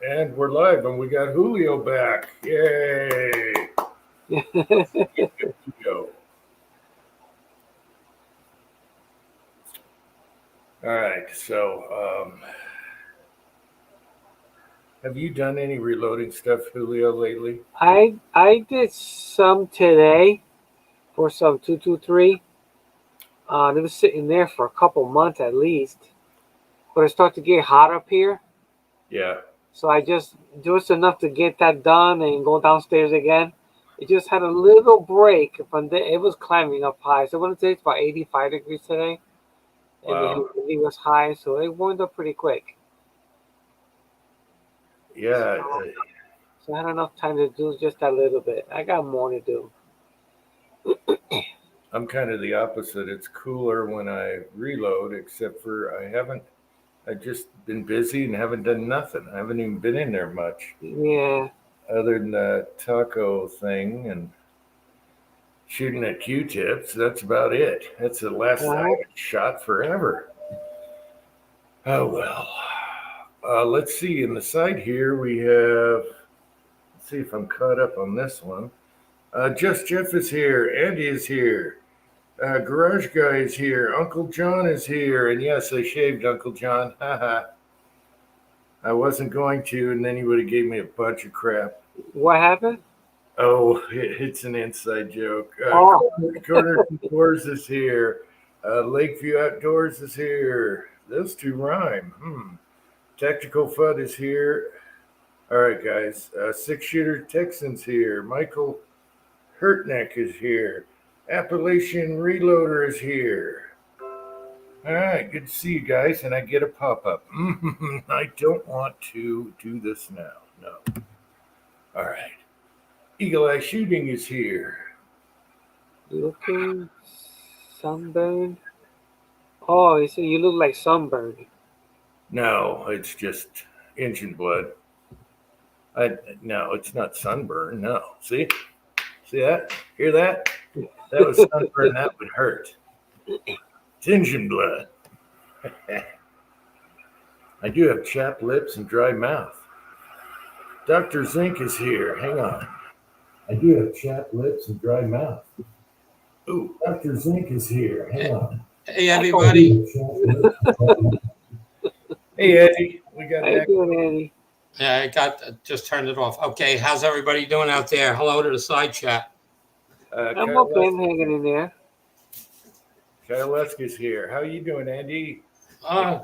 And we're live, and we got Julio back. Yay! Good to go. All right. Have you done any reloading stuff, Julio, lately? I did some today for some 223. It was sitting there for a couple months at least, but it started to get hot up here, Yeah. so I just enough to get that done and go downstairs again. It just had a little break from there. It was climbing up high, so I want to say it's about 85 degrees today, and the Wow. humidity was high, so it warmed up pretty quick. Yeah. So I had enough time to do just a little bit. I got more to do. I'm kind of the opposite. It's cooler when I reload, except for I haven't. I just been busy and haven't done nothing. I haven't even been in there much, Yeah, other than the taco thing and shooting at Q-tips. That's about it. That's the last I uh-huh. haven't shot forever. Oh well. Let's see. In the side here, we have. Let's see if I'm caught up on this one. Just Jeff is here. Andy is here. Garage Guy is here. Uncle John is here. And yes, I shaved Uncle John. Haha. I wasn't going to, and then he would have gave me a bunch of crap. What happened? Oh, it's an inside joke. Oh, Corner Doors is here. Lakeview Outdoors is here. Those two rhyme. Tactical Fud is here. All right, guys. Six Shooter Texans here. Michael Hurtneck is here. Appalachian Reloader is here. All right, good to see you guys. And I get a pop up. I don't want to do this now. No. All right. Eagle Eye Shooting is here. looking sunburned. Oh, you see, you look like sunburned. No, it's just engine blood. I no, it's not sunburn. No, see that? Hear that? That was sunburn. That would hurt. It's engine blood. I do have chapped lips and dry mouth. Dr. Zink is here. Hang on. I do have chapped lips and dry mouth. Ooh, Dr. Zink is here. Hang on. Hey, I everybody. Hey, Eddie. We got How you that. doing, Andy? Yeah, I got just turned it off. Okay, how's everybody doing out there? Hello to the side chat. I'm okay. I'm hanging in there. Kyle Leski's here. How you doing, Andy? Uh,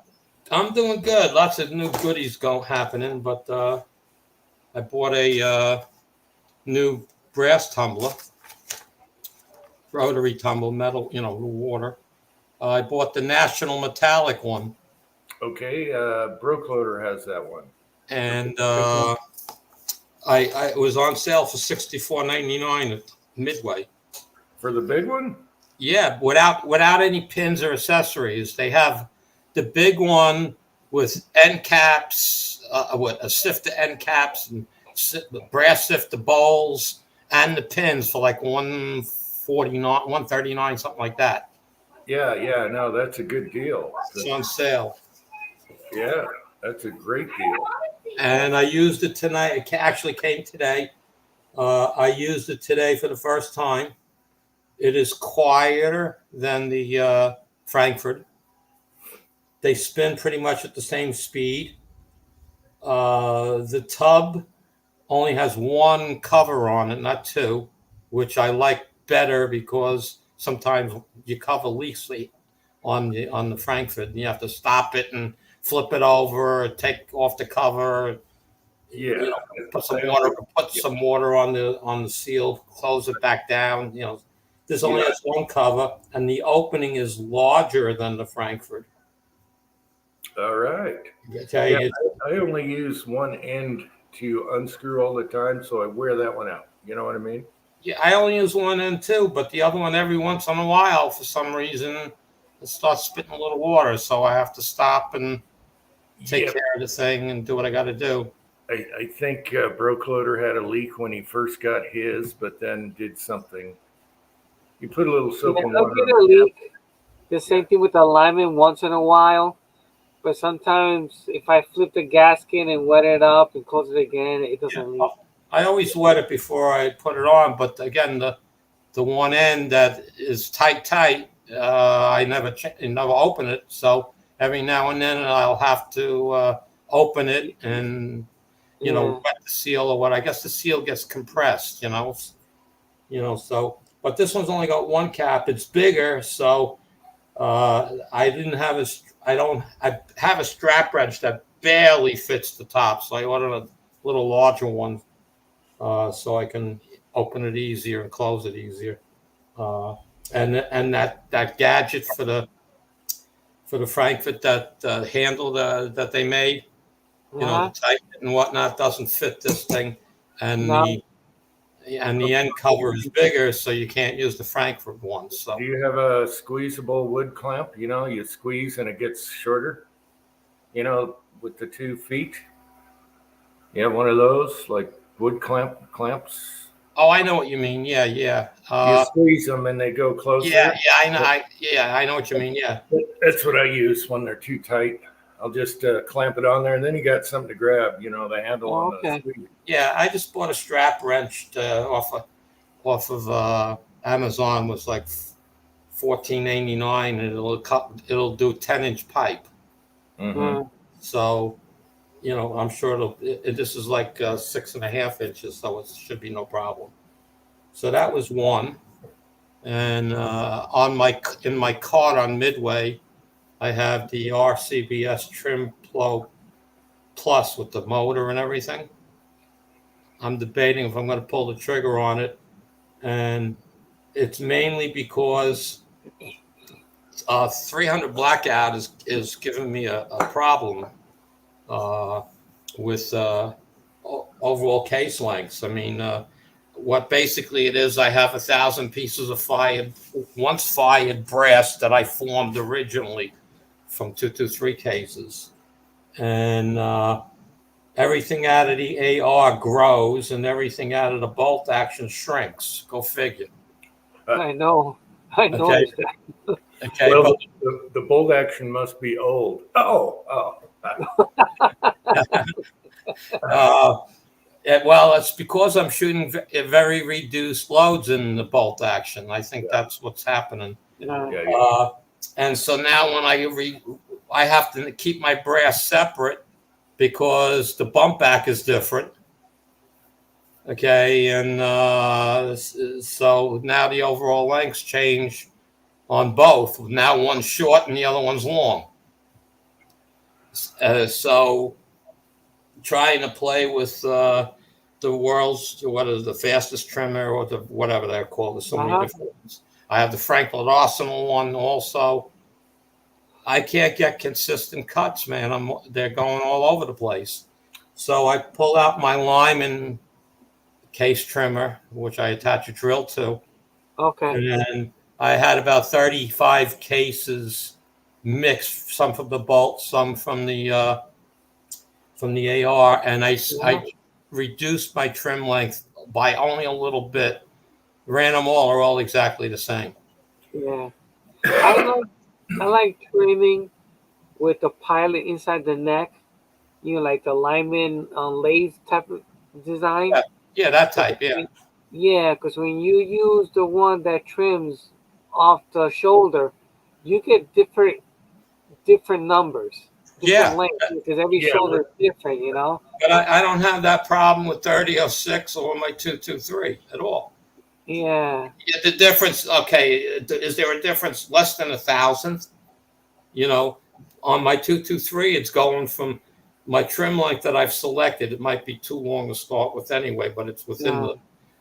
I'm doing good. Lots of new goodies happening, but I bought a new brass tumbler, rotary tumbler, metal, water. I bought the National Metallic one, Okay, Broke Loader has that one. and I it was on sale for $64.99 at Midway. For the big one? Yeah, without any pins or accessories. They have the big one with end caps, a sift to end caps and brass sift to bowls, and the pins for like 149, 139, something like that. Yeah, no, that's a good deal. It's on sale. Yeah, that's a great deal. And I used it tonight. It actually came today. I used it today for the first time. It is quieter than the Frankfurt. They spin pretty much at the same speed. The tub only has one cover on it, not two, which I like better because sometimes your cover leaks on the Frankfurt, and you have to stop it and flip it over, take off the cover, Yeah, put some water on the seal, close it back down. This only has one cover, and the opening is larger than the Frankfurt. all right. Yeah, I only use one end to unscrew all the time, so I wear that one out. You know what I mean? yeah, I only use one end too, but the other one every once in a while, for some reason, it starts spitting a little water, so I have to stop and take care of the thing and do what I got to do. I think Broke Loader had a leak when he first got his, but then did something. You put a little soap and I'll water. get a leak. The same thing with the alignment once in a while, but sometimes if I flip the gasket and wet it up and close it again, it doesn't leak. I always wet it before I put it on, but again, the one end that is tight, I never open it. So every now and then I'll have to open it and wet the seal or what. I guess the seal gets compressed, So, but this one's only got one cap. It's bigger, so I have a strap wrench that barely fits the top, so I ordered a little larger one so I can open it easier and close it easier. And that gadget for the Frankfurt, that handle that they made, the tight and whatnot, doesn't fit this thing, and the end cover is bigger, so you can't use the Frankfurt one. So do you have a squeezable wood clamp? You squeeze and it gets shorter. With the 2 feet. You have one of those, like wood clamps. Oh, I know what you mean. Yeah. You squeeze them and they go closer. Yeah, I know. I know what you mean. Yeah. That's what I use when they're too tight. I'll just clamp it on there, and then you got something to grab. The handle on the squeeze. Yeah, I just bought a strap wrench off of Amazon. It was like $14.99, and it'll do 10-inch pipe. Mm-hmm. So, I'm sure this is like 6.5 inches, so it should be no problem. So that was one. And in my cart on Midway, I have the RCBS Trim Pro Plus with the motor and everything. I'm debating if I'm going to pull the trigger on it, and it's mainly because 300 blackout is giving me a problem with overall case lengths. I mean, what basically it is, I have 1,000 pieces of once fired brass that I formed originally from 223 cases, and everything out of the AR grows and everything out of the bolt action shrinks. Go figure. I know. Okay. Okay. Well, the bolt action must be old. Oh. Well, it's because I'm shooting very reduced loads in the bolt action. I think that's what's happening. And so now when I have to keep my brass separate because the bump back is different. Okay, and so now the overall lengths change on both. Now one's short and the other one's long. So trying to play with the world's, what is the fastest trimmer or the whatever they're called. There's so many different ones. I have the Franklin Arsenal one also. I can't get consistent cuts, man. They're going all over the place. So I pull out my Lyman case trimmer, which I attach a drill to. Okay. And then I had about 35 cases mixed, some from the bolt, some from the AR, and I reduced my trim length by only a little bit. Ran them all, are all exactly the same. Yeah. I like trimming with the pilot inside the neck, like the Lyman lathe type of design. Yeah, that type, yeah. Yeah, because when you use the one that trims off the shoulder, you get different numbers. Different lengths, because every shoulder is different, But I don't have that problem with 30-06 or my 223 at all. Yeah. The difference, okay, is there a difference less than 1,000? On my 223, it's going from my trim length that I've selected. It might be too long to start with anyway, but it's within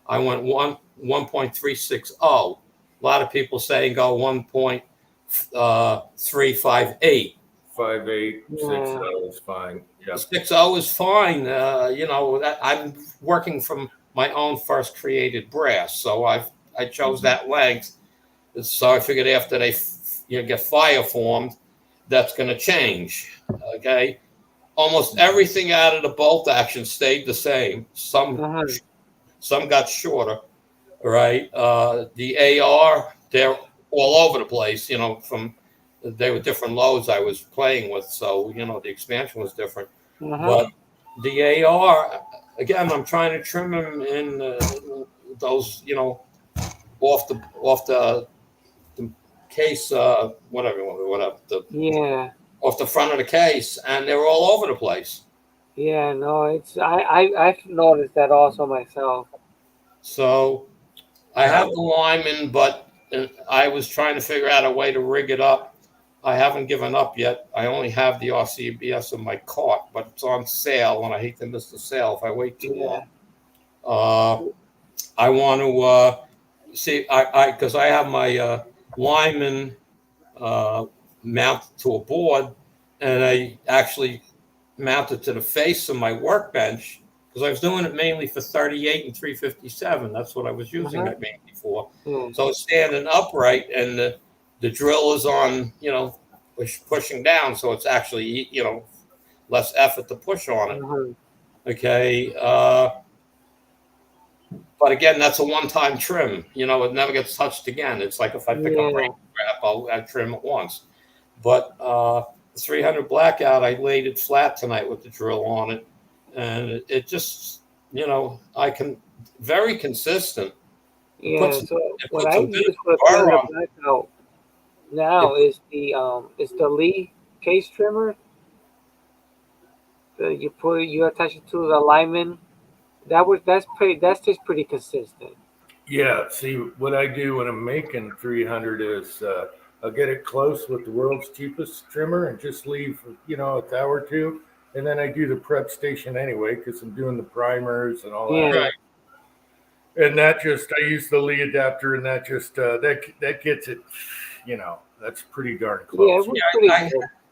I went 1.360. A lot of people say go 1.358. 5.8, 6.0 is fine. Yeah. 6.0 is fine. I'm working from my own first created brass, so I chose that length. So I figured after they get fire formed, that's going to change. Okay, almost everything out of the bolt action stayed the same. Some got shorter, right? The AR, they're all over the place. From they were different loads I was playing with, so the expansion was different. Uh-huh. But the AR, again, I'm trying to trim them in those, off the case, whatever, Yeah. off the front of the case, and they were all over the place. Yeah, no, I've noticed that also myself. So I have the Lyman, but I was trying to figure out a way to rig it up. I haven't given up yet. I only have the RCBS in my cart, but it's on sale, and I hate to miss the sale if I wait too long. I want to see, because I have my Lyman mounted to a board, and I actually mounted to the face of my workbench because I was doing it mainly for 38 and 357. That's what I was using it mainly for. So it's standing upright, and the drill is on, pushing down, so it's actually, less effort to push on it. Okay. But again, that's a one-time trim. It never gets touched again. It's like if I pick up rain crap, I'll trim it once. But the 300 Blackout, I laid it flat tonight with the drill on it, and it just, I can very consistent. Yeah. So what I use for the 300 Blackout now is the Lee case trimmer. You attach it to the Lyman. That's just pretty consistent. Yeah. See, what I do when I'm making 300 is I'll get it close with the world's cheapest trimmer and just leave, a thou or two. And then I do the prep station anyway because I'm doing the primers and all that. Right. And I use the Lee adapter, and that just that gets it. That's pretty darn close. Yeah,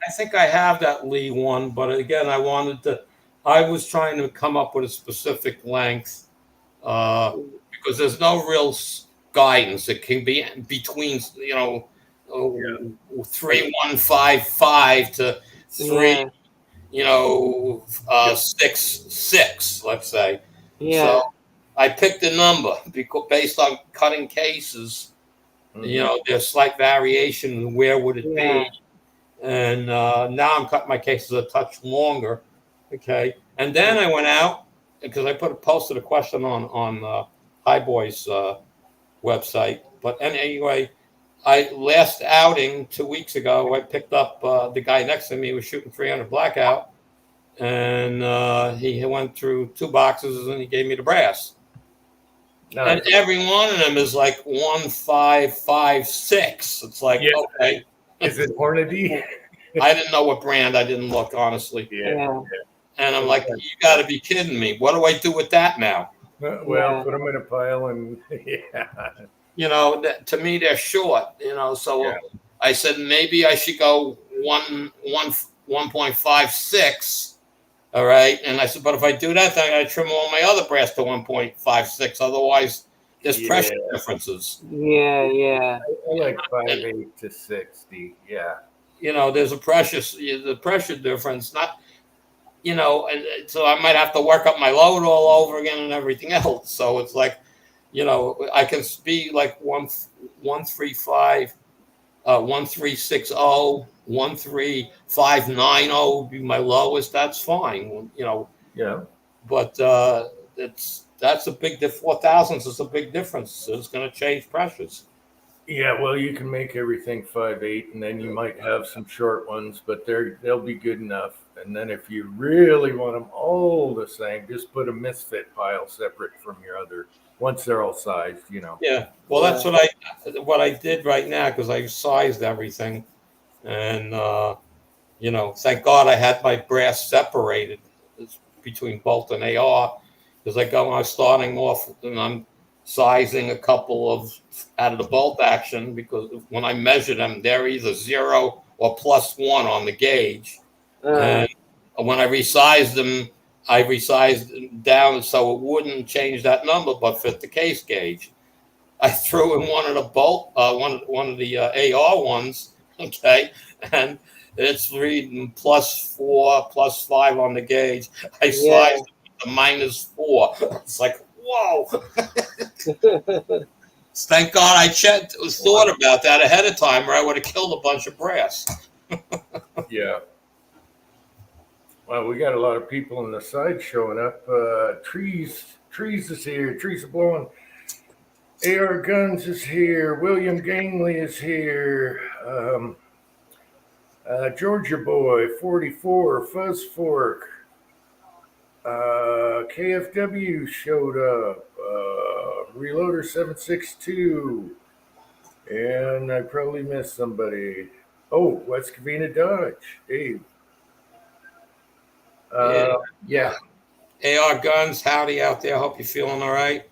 I think I have that Lee one, but again, I was trying to come up with a specific length because there's no real guidance. It can be between 3155 to 66, let's say. Yeah. So I picked a number because based on cutting cases, there's slight variation. Where would it be? And now I'm cutting my cases a touch longer. Okay. And then I went out because I posted a question on High Boys website. But anyway, last outing 2 weeks ago, I picked up the guy next to me was shooting 300 Blackout, and he went through 2 boxes and he gave me the brass. Nice. And every one of them is like 1556. It's like, okay. Is it Hornady? I didn't know what brand. I didn't look, honestly. Yeah. And I'm like, you got to be kidding me. What do I do with that now? Well, put them in a pile and to me, they're short, so I said, maybe I should go 1.56. All right. And I said, but if I do that, then I got to trim all my other brass to 1.56. Otherwise, there's pressure differences. Yeah. I like 5.8 to 60. Yeah. There's the pressure difference, not, and so I might have to work up my load all over again and everything else. So it's like, I can be like 135, 1360, 13590 would be my lowest. That's fine, Yeah. But that's a big 4,000s is a big difference. It's going to change pressures. Yeah, well, you can make everything 5.8, and then you might have some short ones, but they'll be good enough. And then if you really want them all the same, just put a misfit pile separate from your other. Once they're all sized, Yeah, well, that's what I did right now because I sized everything, and thank God I had my brass separated between bolt and AR because I was starting off and I'm sizing a couple of out of the bolt action because when I measure them, they're either 0 or +1 on the gauge. And when I resized them, I resized them down so it wouldn't change that number, but fit the case gauge. I threw in one of the one of the AR ones, okay, and it's reading +4, +5 on the gauge. I sized it to -4. It's like, whoa. Thank God I thought about that ahead of time, or I would have killed a bunch of brass. Yeah. Well, we got a lot of people on the side showing up. Trees is here. Trees are blowing. AR Guns is here. William Gangley is here. Georgia Boy 44, Fuzz Fork. KFW showed up. Reloader 762. And I probably missed somebody. Oh, West Covina Dodge. Dave. Yeah. AR Guns, howdy out there. Hope you're feeling all right.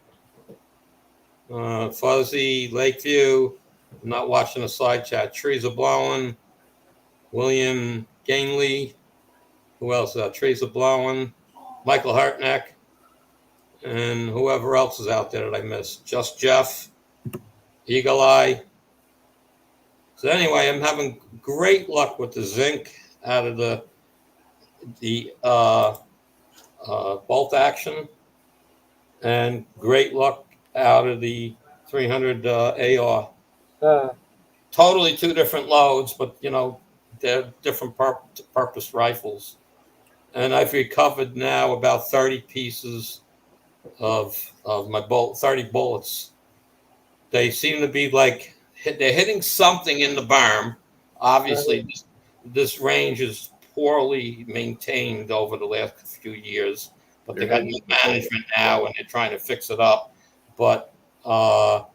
Fuzzy, Lakeview. I'm not watching the side chat. Trees are blowing. William Gangley. Who else? Trees are blowing. Michael Hartneck. And whoever else is out there that I missed. Just Jeff. Eagle Eye. So anyway, I'm having great luck with the zinc out of the bolt action, and great luck out of the 300 AR. Totally two different loads, but they're different purpose rifles. And I've recovered now about 30 pieces of my 30 bullets. They seem to be like they're hitting something in the berm. Obviously, this range is poorly maintained over the last few years, but they got new management now and they're trying to fix it up. But all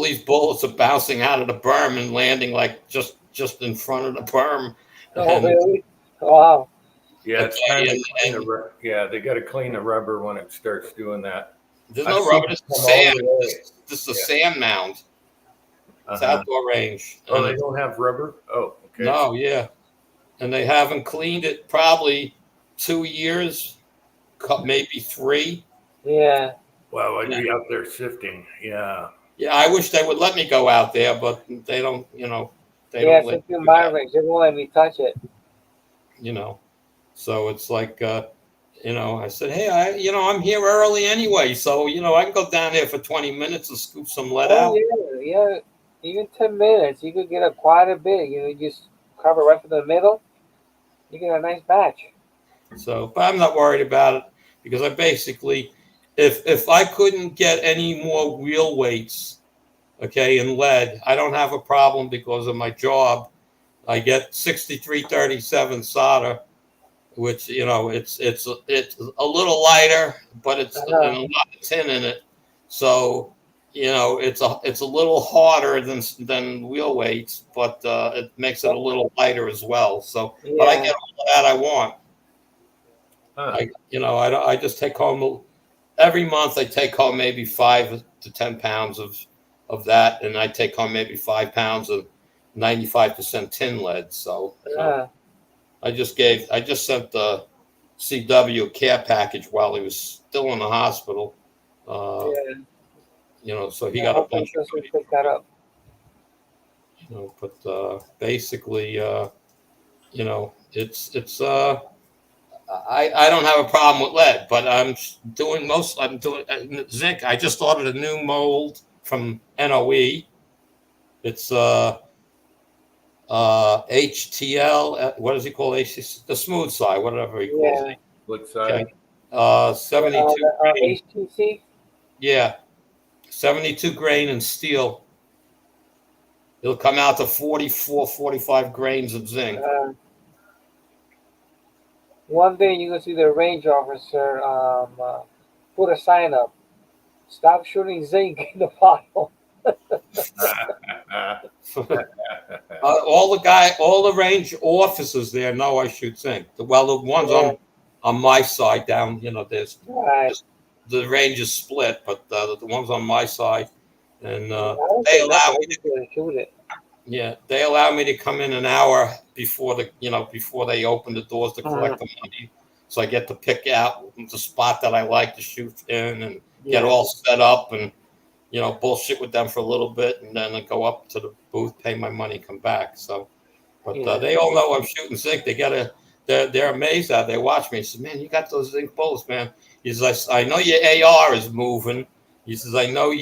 these bullets are bouncing out of the berm and landing like just in front of the berm. Oh, really? Wow. Yeah, they got to clean the rubber when it starts doing that. There's no rubber, it's sand. This is a sand mound. It's outdoor range. Oh, they don't have rubber? Oh, okay. No, yeah. And they haven't cleaned it probably 2 years, maybe 3. Yeah. Wow, I'd be out there sifting. Yeah. Yeah, I wish they would let me go out there, but they don't, they don't let me my range. They won't let me touch it. So it's like, I said, hey, I'm here early anyway. So, I can go down there for 20 minutes and scoop some lead out. Yeah. Even 10 minutes, you could get quite a bit. You just cover right from the middle. You get a nice batch. So, but I'm not worried about it because I basically, if I couldn't get any more wheel weights, in lead, I don't have a problem because of my job. I get 6337 solder, which it's a little lighter, but it's a lot of tin in it, so it's a little harder than wheel weights, but it makes it a little lighter as well. So, but I get all that I want. I just take home every month. I take home maybe 5 to 10 pounds of that, and I take home maybe 5 pounds of 95% tin lead. So I just sent the CW a care package while he was still in the hospital. So he got a bunch of money. Pick that up. But basically, it's I don't have a problem with lead, but I'm doing zinc. I just ordered a new mold from NOE. It's HTL. What does he call HTL? The smooth side, whatever he calls it. What side? 72. HTC. Yeah, 72 grain and steel. It'll come out to 44, 45 grains of zinc. One day you can see the range officer put a sign up. Stop shooting zinc in the pile. All the range officers there know I shoot zinc. The ones on my side down, there's the range is split, but the ones on my side, and they allow me to shoot it. Yeah, they allow me to come in an hour before they open the doors to collect the money, so I get to pick out the spot that I like to shoot in and get all set up and bullshit with them for a little bit, and then I go up to the booth, pay my money, come back. So, but they all know I'm shooting zinc. They're amazed at it. They watch me. He says, "Man, you got those zinc bullets, man." He says, "I know your AR is moving." He says, "I know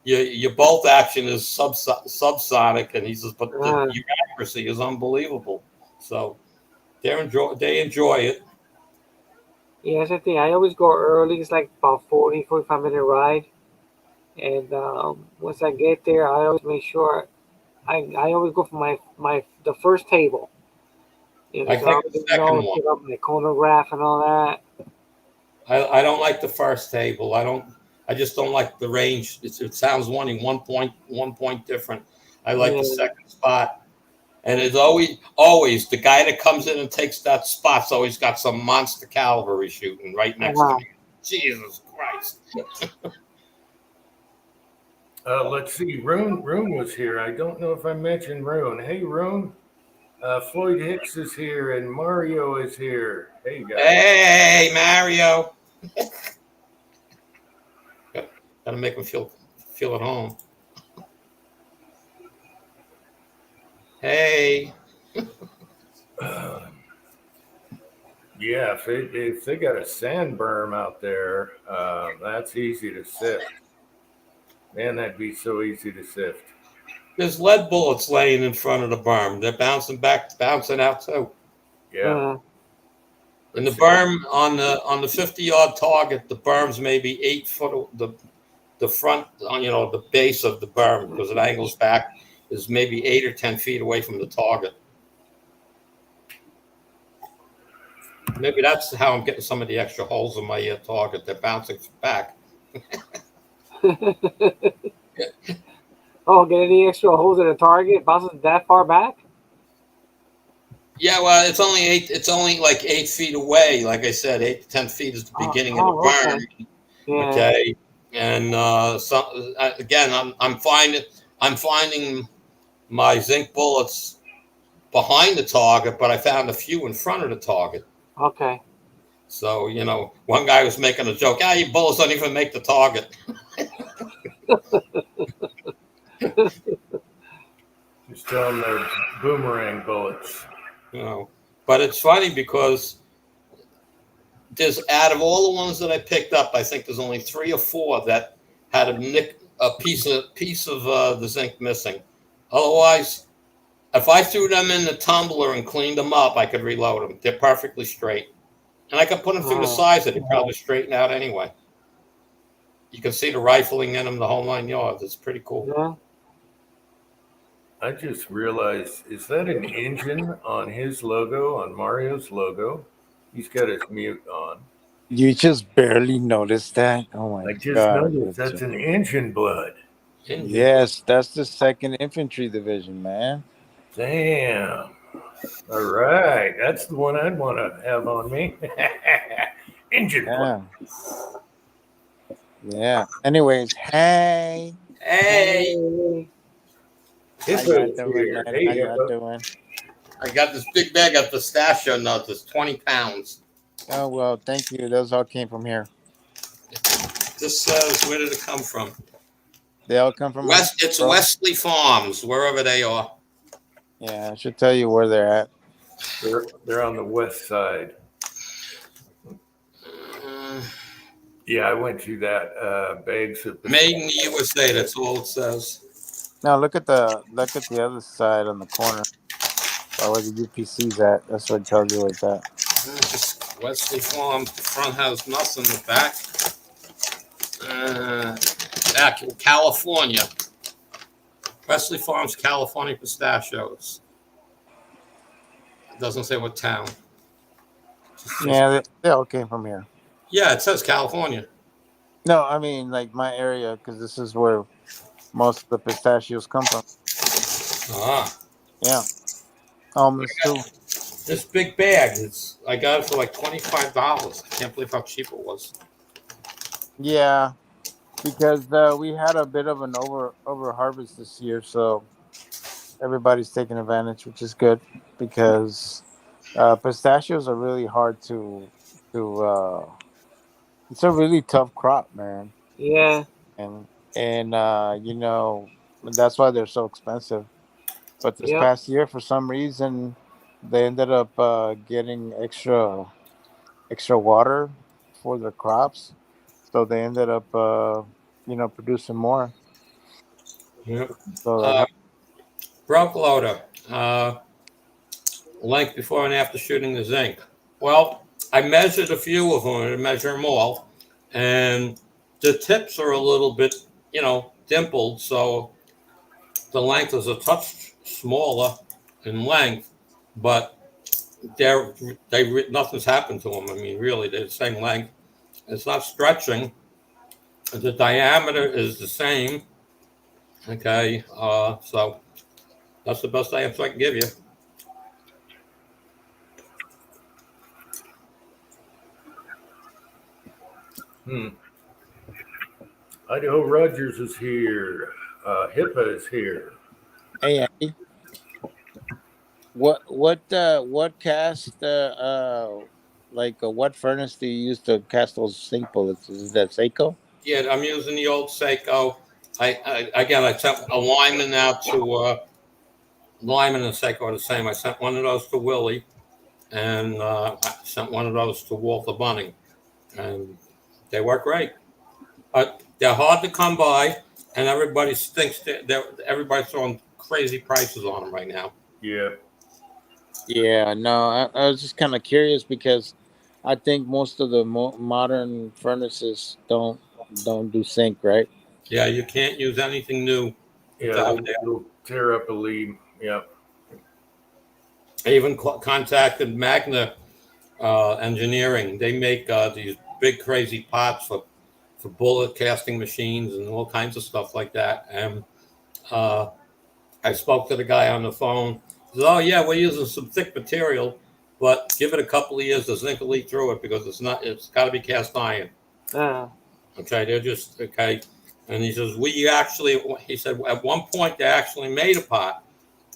your bolt action is subsonic, and he says, but Uh, your accuracy is unbelievable. So they enjoy it. yeah, that's the thing. I always go early. It's like about 40, 45-minute ride. And once I get there, I always make sure I always go for the first table. I So I think the already second know one. set up my chronograph and all that. I don't like the first table. I just don't like the range. It sounds one point different. I like the Yeah. second spot. And it's always the guy that comes in and takes that spot's always got some monster cavalry shooting right next to Uh-huh. me. Jesus Christ. Let's see. Rune was here. I don't know if I mentioned Rune. Hey, Rune. Floyd Hicks is here and Mario is here. Hey, guys. Hey, Mario. Gotta make him feel at home. Hey. Yeah, if they got a sand berm out there, that's easy to sift. Man, that'd be so easy to sift. There's lead bullets laying in front of the berm. They're bouncing out too. Yeah. And the berm on the 50-yard target, the berm's maybe 8 foot. The front, the base of the berm, because it angles back, is maybe 8 or 10 feet away from the target. Maybe that's how I'm getting some of the extra holes in my target. They're bouncing back. Oh, get any extra holes in the target? Bounces that far back? Yeah, well, it's only like 8 feet away. Like I said, 8 to 10 feet is the beginning of the berm. Okay. Yeah. Okay, and again, I'm finding my zinc bullets behind the target, but I found a few in front of the target. Okay. So, one guy was making a joke. Your bullets don't even make the target. Just tell them they're boomerang bullets. But it's funny because there's, out of all the ones that I picked up, I think there's only 3 or 4 that had a piece of the zinc missing. Otherwise, if I threw them in the tumbler and cleaned them up, I could reload them. They're perfectly straight. And I could put them through the sizer. They probably straighten out anyway. You can see the rifling in them, the whole 9 yards. It's pretty cool. Yeah. I just realized, is that an engine on his logo, on Mario's logo? He's got his mute on. You just barely noticed that? Oh my God. I just noticed that's an engine blood. Yes, that's the 2nd Infantry Division, man. Damn. All right. That's the one I'd want to have on me. Engine blood. Yeah. Anyways, hey. Hey. How y'all doing, man? How y'all doing? I got this big bag of pistachio nuts. It's 20 pounds. Oh, well, thank you. Those all came from here. This says, where did it come from? They all come from It's Wesley Farms, wherever they are. Yeah, I should tell you where they're at. They're on the west side. Yeah, I went to that bags of Made in the USA. That's all it says. Now look at the other side on the corner. Where the UPC's at. That's what tells you like that. Just Wesley Farms. The front has nothing. The back. Back in California. Wesley Farms, California pistachios. It doesn't say what town. Yeah, they all came from here. Yeah, it says California. No, I mean like my area, because this is where most of the pistachios come from. Yeah. Almonds too. This big bag. I got it for like $25. I can't believe how cheap it was. Yeah, because we had a bit of an over harvest this year, so everybody's taking advantage, which is good because pistachios are really hard to it's a really tough crop, man. Yeah. And that's why they're so expensive. But this past year, for some reason, they ended up getting extra water for their crops, so they ended up producing more. Yep. So Broke loader. Length before and after shooting the zinc. Well, I measured a few of them. I didn't measure them all, and the tips are a little bit, dimpled, so the length is a touch smaller in length, but nothing's happened to them. I mean, really, they're the same length. It's not stretching. The diameter is the same. Okay, so that's the best answer I can give you. Idaho Rogers is here. HIPAA is here. hey, Andy, what cast what furnace do you use to cast those sink bullets? Is that Seiko? Yeah, I'm using the old Seiko. I sent a lineman out to Lyman and Seiko are the same. I sent one of those to Willie, and I sent one of those to Walter Bunning, and they work great. But they're hard to come by, and everybody thinks everybody's throwing crazy prices on them right now. Yeah. Yeah, no, I was just kind of curious because I think most of the modern furnaces don't do sink, right? Yeah, you can't use anything new. Yeah, they'll tear up a lead. Yeah. I even contacted Magna Engineering. They make these big crazy pots for bullet casting machines and all kinds of stuff like that. And I spoke to the guy on the phone. He says, "Oh yeah, we're using some thick material, but give it a couple of years, the zinc will leak through it because it's got to be cast iron." Okay, they're just okay. And he says, he said, at one point they actually made a pot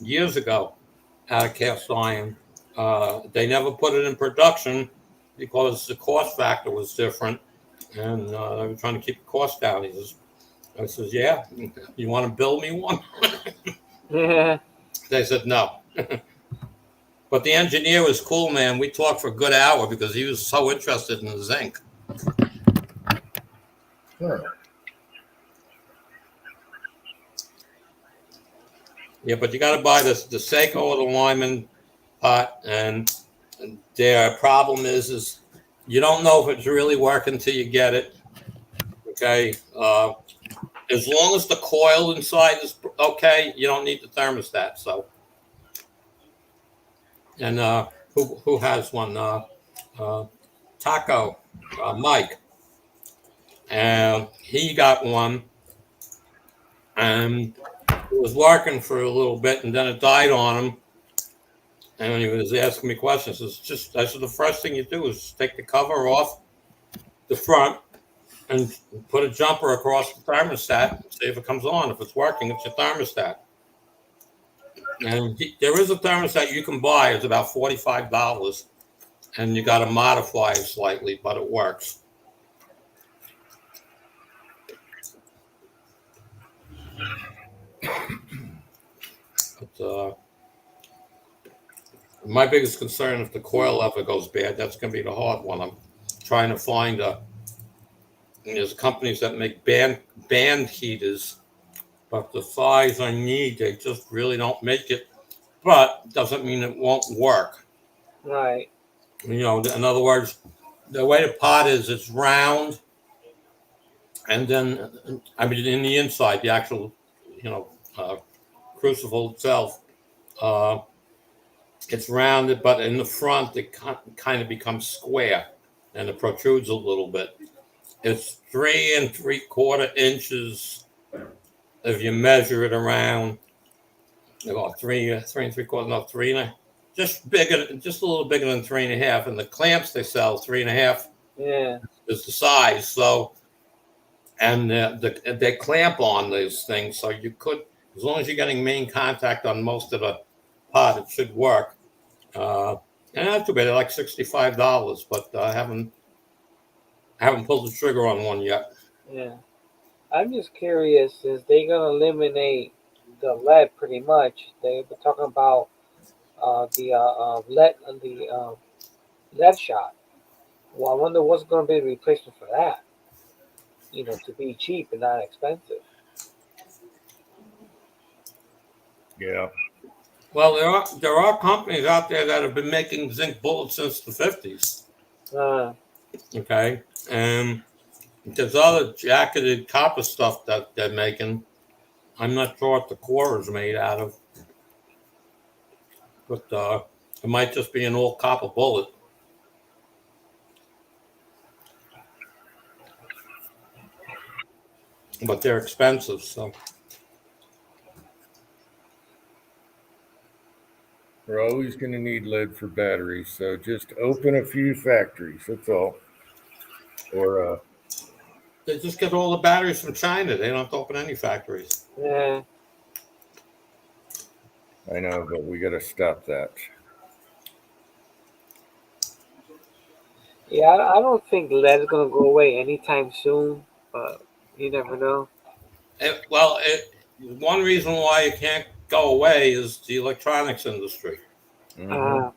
years ago out of cast iron. They never put it in production because the cost factor was different, and they were trying to keep the cost down. I says, "Yeah, you want to build me one?" Yeah. They said no. But the engineer was cool, man. We talked for a good hour because he was so interested in the zinc. Huh. Yeah, but you got to buy the Seiko or the Lyman pot, and their problem is you don't know if it's really working until you get it. Okay, as long as the coil inside is okay, you don't need the thermostat. So, and who has one? Taco, Mike, and he got one, and it was working for a little bit, and then it died on him. And when he was asking me questions, that's the first thing you do is take the cover off the front and put a jumper across the thermostat, see if it comes on. If it's working, it's your thermostat. And there is a thermostat you can buy. It's about $45, and you got to modify it slightly, but it works. But, my biggest concern, if the coil ever goes bad, that's going to be the hard one. I'm trying to find there's companies that make band heaters, but the size I need, they just really don't make it. But doesn't mean it won't work. Right. In other words, the way the pot is, it's round, and then in the inside, the actual, crucible itself, it's rounded, but in the front, it kind of becomes square, and it protrudes a little bit. It's 3 3/4 inches if you measure it around. About 3 3/4, no, 3 just a little bigger than 3.5. And the clamps they sell 3.5. Yeah. Is the size. So, and they clamp on these things, so you could, as long as you're getting main contact on most of the pot, it should work. And not too bad. They're like $65, but I haven't pulled the trigger on one yet. Yeah. I'm just curious, is they gonna eliminate the lead pretty much? They were talking about the lead shot. Well, I wonder what's gonna be the replacement for that. To be cheap and not expensive. Yeah. Well, there are companies out there that have been making zinc bullets since the 50s. Okay, and there's other jacketed copper stuff that they're making. I'm not sure what the core is made out of, but it might just be an all copper bullet. But they're expensive, so. We're always going to need lead for batteries, so just open a few factories. That's all. Or They just get all the batteries from China. They don't have to open any factories. Yeah. I know, but we got to stop that. Yeah, I don't think lead is gonna go away anytime soon, but you never know. One reason why it can't go away is the electronics industry. Mhm.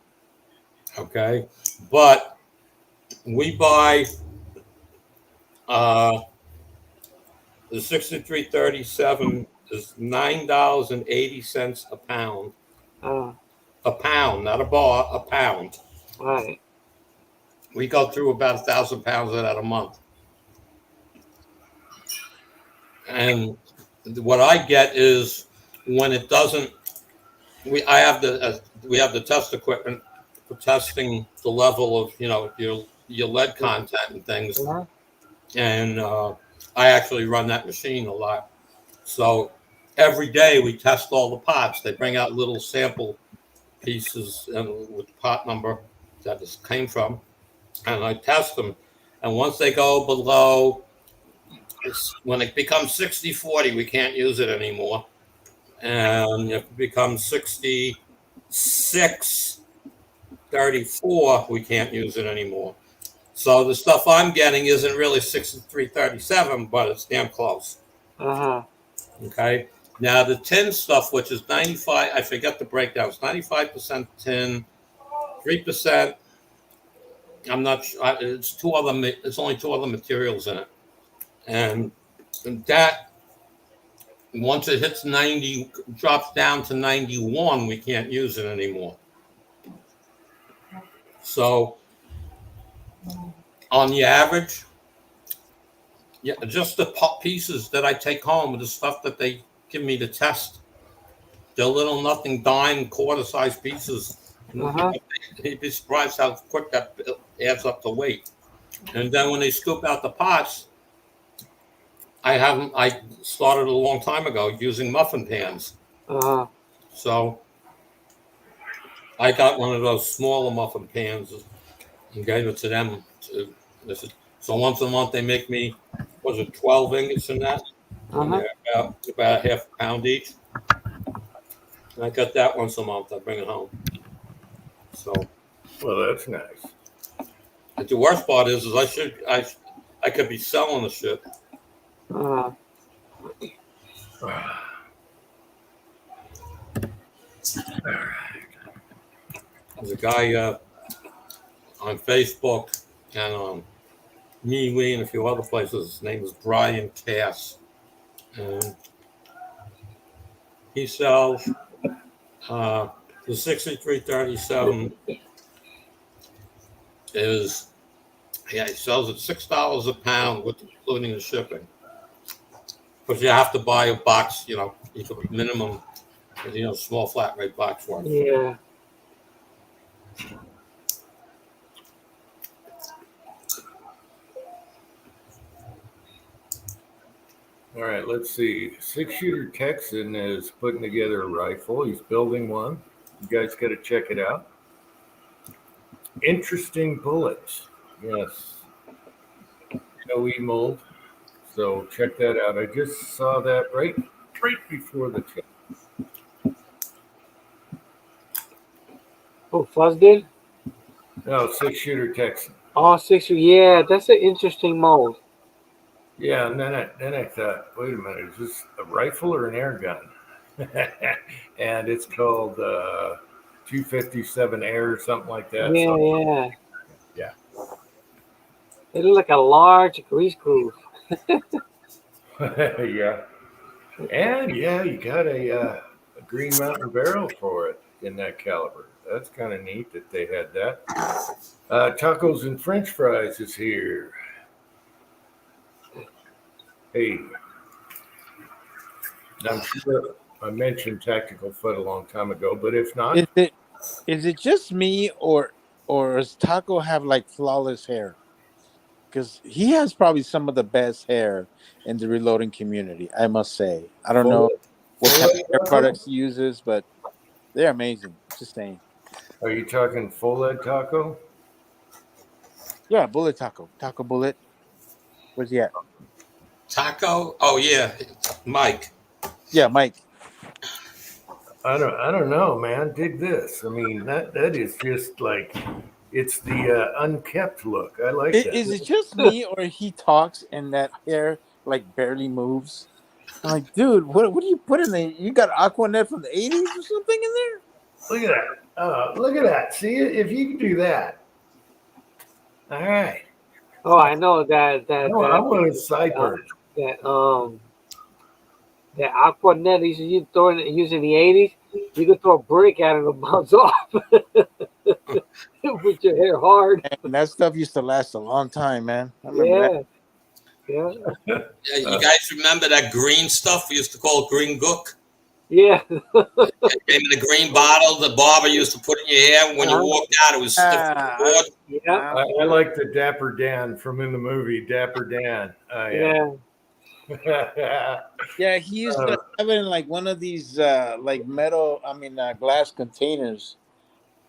Okay, but we buy the 6337 is $9.80 a pound. A pound, not a bar, a pound. Right. We go through about 1,000 pounds of that a month. And what I get is when it doesn't, we have the test equipment for testing the level of your lead content and things, and I actually run that machine a lot. So every day we test all the pots. They bring out little sample pieces and with the pot number that this came from, and I test them. And once they go below, when it becomes 60-40, we can't use it anymore. And if it becomes 66-34, we can't use it anymore. So the stuff I'm getting isn't really 6337, but it's damn close. Okay. Now the tin stuff, which is 95, I forget the breakdown. It's 95% tin, 3%. I'm not sure. It's only two other materials in it, and that once it hits 90, drops down to 91, we can't use it anymore. So on the average, yeah, just the pieces that I take home, the stuff that they give me to test, they're little nothing dime quarter-sized pieces. You'd be surprised how quick that adds up to weight. And then when they scoop out the pots, I started a long time ago using muffin pans. So I got one of those smaller muffin pans and gave it to them. So once a month they make me, 12 ingots in that? And they're about half a pound each. And I got that once a month. I bring it home. So, well, that's nice. But the worst part is I could be selling the shit. There's a guy on Facebook and on MeWe and a few other places. His name is Brian Cass, and he sells the 6337 is he sells it $6 a pound with including the shipping. But you have to buy a box, you could minimum, small flat rate box for it. Yeah. All right, let's see. 6-shooter Texan is putting together a rifle. He's building one. You guys got to check it out. Interesting bullets. Yes. No E-mold. So check that out. I just saw that right before the chat. Oh, Fuzz did? No, 6-shooter Texan. Oh, 6-shooter. Yeah, that's an interesting mold. Yeah, and then I thought, wait a minute, is this a rifle or an air gun? And it's called 257 Air or something like that. Yeah. It looked like a large grease groove. Yeah. And yeah, you got a Green Mountain barrel for it in that caliber. That's kind of neat that they had that. Tacos and French fries is here. Hey, I'm sure I mentioned Tactical Foot a long time ago, but if not, Is it just me or does Taco have like flawless hair? Because he has probably some of the best hair in the reloading community, I must say. I don't know what kind of hair products he uses, but they're amazing. Just saying. Are you talking full lead taco? Yeah, Bullet Taco. Taco Bullet. Where's he at? Taco? Oh yeah, Mike. Yeah, Mike. I don't know, man. Dig this. I mean, that is just like it's the unkept look. I like that. Is it just me or he talks and that hair like barely moves? I'm like, dude, what do you put in there? You got Aquanet from the 80s or something in there? Look at that. Look at that. See, if you can do that. All right. Oh, I know that I want a sideburn. That Aquanet you using the 80s, you could throw a brick at it and bounce off. With your hair hard. And that stuff used to last a long time, man. I remember that. Yeah. You guys remember that green stuff we used to call green gook? Yeah. It came in a green bottle. The barber used to put in your hair. When you walked out, it was stiff to the board. Yeah. I like the Dapper Dan from in the movie Dapper Dan. Yeah. Yeah, he used to have it in like one of these like metal, glass containers,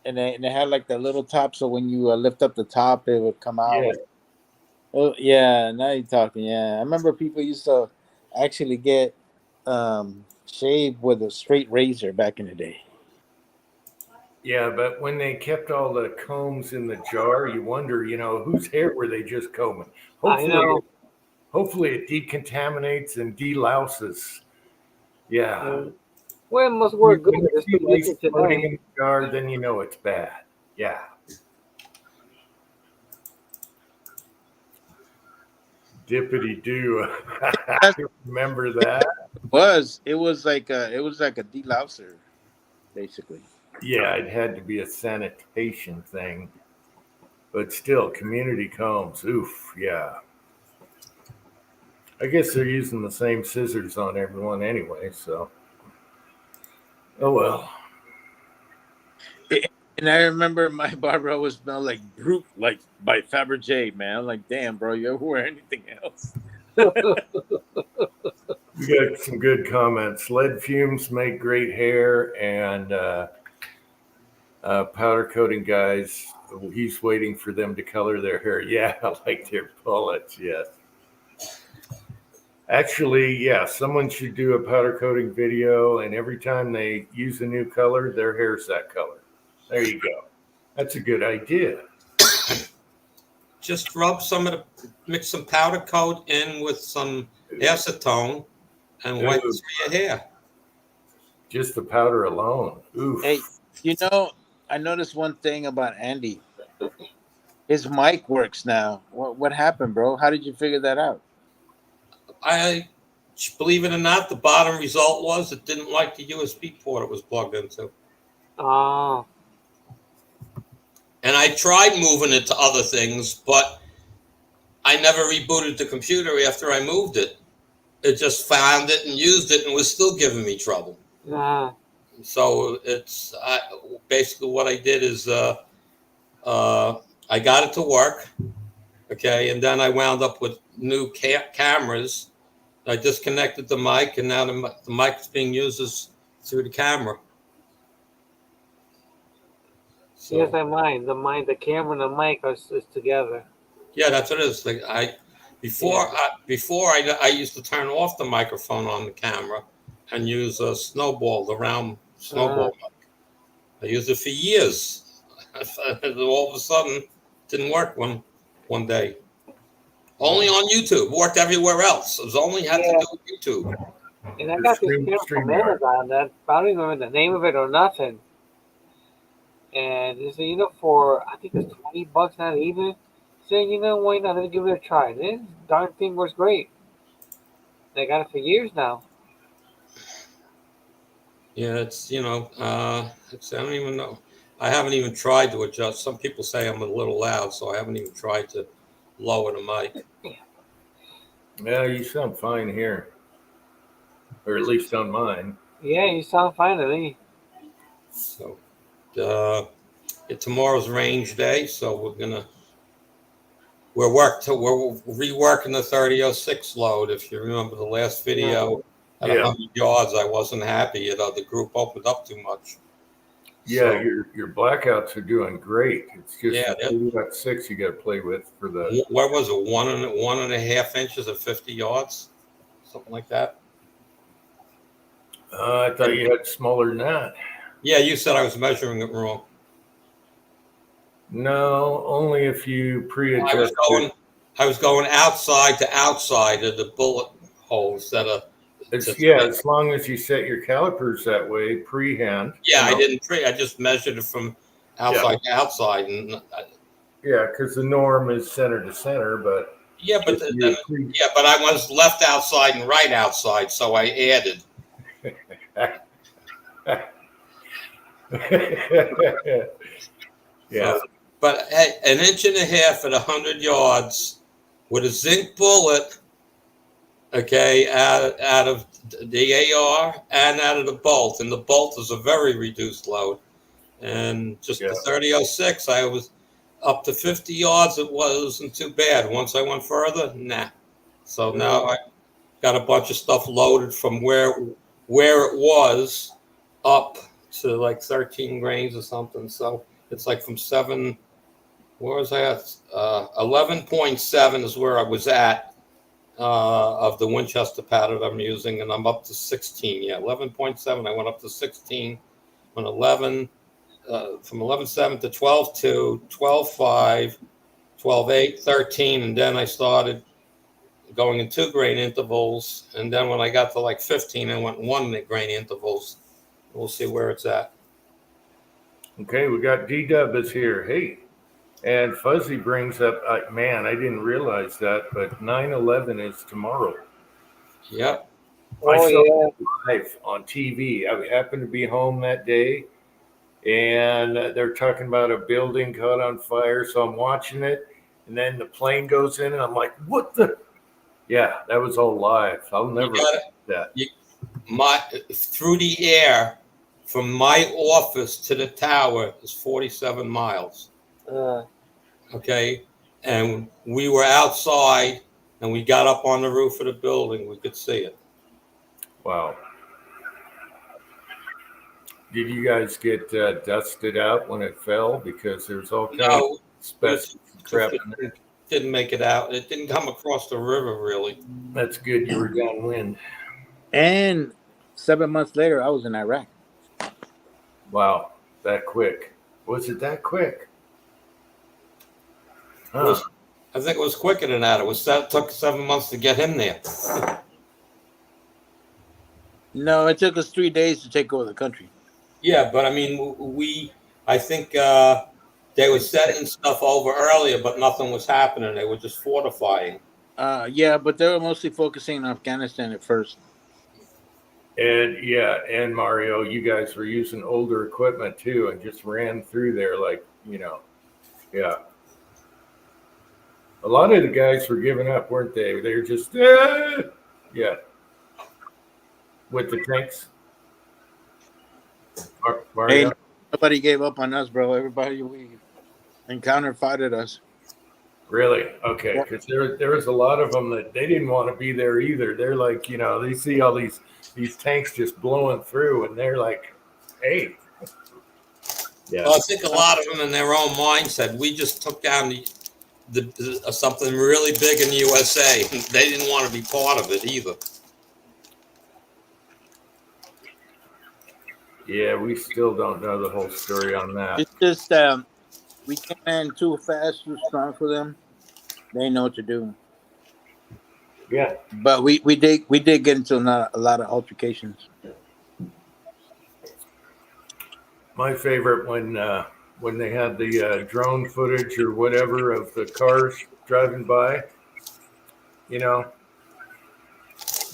and it had like the little top, so when you lift up the top, it would come out. Yeah. Oh yeah, now you're talking. Yeah, I remember people used to actually get shaved with a straight razor back in the day. Yeah, but when they kept all the combs in the jar, you wonder, whose hair were they just combing? I know. Hopefully it decontaminates and delouses. Yeah. Well, it must work good. When It's you see today. floating in the jar, then you know it's bad. Yeah. Dippity doo. I remember that. It was like a delouser, basically. Yeah, it had to be a sanitation thing. But still, community combs. Oof, yeah. I guess they're using the same scissors on everyone anyway, so. Oh well. And I remember my barber always smelled like Brute, like by Fabergé, man. I'm like, damn, bro, you ever wear anything else? We got some good comments. Lead fumes make great hair, and powder coating guys, he's waiting for them to color their hair. Yeah, like their bullets, yes. Actually, yeah, someone should do a powder coating video, and every time they use a new color, their hair's that color. There you go. That's a good idea. Just mix some powder coat in with some acetone and wipe it through your hair. Just the powder alone. Oof. Hey, I noticed one thing about Andy. His mic works now. What happened, bro? How did you figure that out? I believe it or not, the bottom result was it didn't like the USB port it was plugged into. Oh. And I tried moving it to other things, but I never rebooted the computer after I moved it. It just found it and used it and was still giving me trouble. So it's basically what I did is I got it to work, okay, and then I wound up with new cameras. I disconnected the mic, and now the mic is being used through the camera. So, yes, the camera and the mic is together. Yeah, that's what it is. Like I used to turn off the microphone on the camera and use a Snowball, the round Snowball mic. I used it for years. All of a sudden, it didn't work one day. Only on YouTube. Worked everywhere else. It was only had to do with YouTube. And I got this camera from Amazon that I don't even remember the name of it or nothing. And it's for I think it's $20 not even. Saying why not? Let me give it a try. This darn thing works great. They got it for years now. Yeah, it's I don't even know. I haven't even tried to adjust. Some people say I'm a little loud, so I haven't even tried to lower the mic. Yeah, you sound fine here, or at least on mine. Yeah, you sound fine to me. So tomorrow's range day, so we're reworking the 3006 load. If you remember the last video at Yeah. 100 yards, I wasn't happy. The group opened up too much. Yeah, So, your blackouts are doing great. It's just Yeah, you got 6 you got to play with for the. what was it? 1.5 inches at 50 yards, something like that. I thought you had smaller than that. Yeah, you said I was measuring it wrong. No, only if you pre-adjust. I was going outside to outside of the bullet hole instead of. As long as you set your calipers that way pre-hand. Yeah, I didn't I just measured it from outside to outside, and yeah, because the norm is center to center, but but I was left outside and right outside, so I added. Yeah. But hey, 1.5 inches at 100 yards with a zinc bullet, okay, out of the AR and out of the bolt, and the bolt is a very reduced load. And just the 3006, I was up to 50 yards. It wasn't too bad. Once I went further, nah. So now I got a bunch of stuff loaded from where it was up to like 13 grains or something. So it's like from 7. Where was I at? 11.7 is where I was at of the Winchester pattern I'm using, and I'm up to 16. Yeah, 11.7. I went up to 16 on 11. From 11.7 to 12.2, 12.5, 12.8, 13, and then I started going in 2 grain intervals. And then when I got to like 15, I went 1 grain intervals. We'll see where it's at. Okay, we got D-Dub is here. Hey, and Fuzzy brings up, man, I didn't realize that, but 9/11 is tomorrow. Yep. I saw it live on TV. I happened to be home that day, and they're talking about a building caught on fire. So I'm watching it, and then the plane goes in, and I'm like, what the? Yeah, that was all live. I'll never forget that. Through the air from my office to the tower is 47 miles. Okay. And we were outside, and we got up on the roof of the building. We could see it. Wow. Did you guys get dusted out when it fell? Because there's all kinds of special crap in there. Didn't make it out. It didn't come across the river, really. That's good. You were downwind. And 7 months later, I was in Iraq. Wow. That quick. Was it that quick? Huh. I think it was quicker than that. It took 7 months to get him there. No, it took us 3 days to take over the country. Yeah, but I mean, I think they were setting stuff over earlier, but nothing was happening. They were just fortifying. Yeah, but they were mostly focusing on Afghanistan at first. And Mario, you guys were using older equipment too, and just ran through there like, yeah. A lot of the guys were giving up, weren't they? They were just, yeah. With the tanks. Mario? Hey, nobody gave up on us, bro. Everybody we encountered fought at us. Really? Okay. Because there was a lot of them that they didn't want to be there either. They're like, they see all these tanks just blowing through, and they're like, hey. Yeah. Well, I think a lot of them in their own mind said, we just took down something really big in the USA. They didn't want to be part of it either. Yeah, we still don't know the whole story on that. It's just we came in too fast, too strong for them. They know what to do. Yeah, but we did get into a lot of altercations. My favorite when they had the drone footage or whatever of the cars driving by,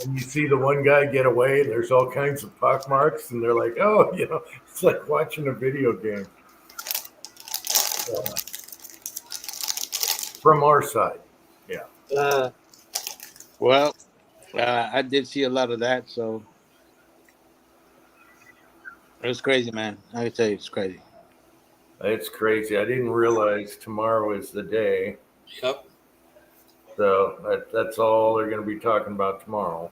And you see the one guy get away, and there's all kinds of pock marks, and they're like, oh, it's like watching a video game. Yeah. From our side. Yeah. Well, I did see a lot of that, so it was crazy, man. I can tell you, it's crazy. It's crazy. I didn't realize tomorrow is the day. Yep. So that's all they're going to be talking about tomorrow.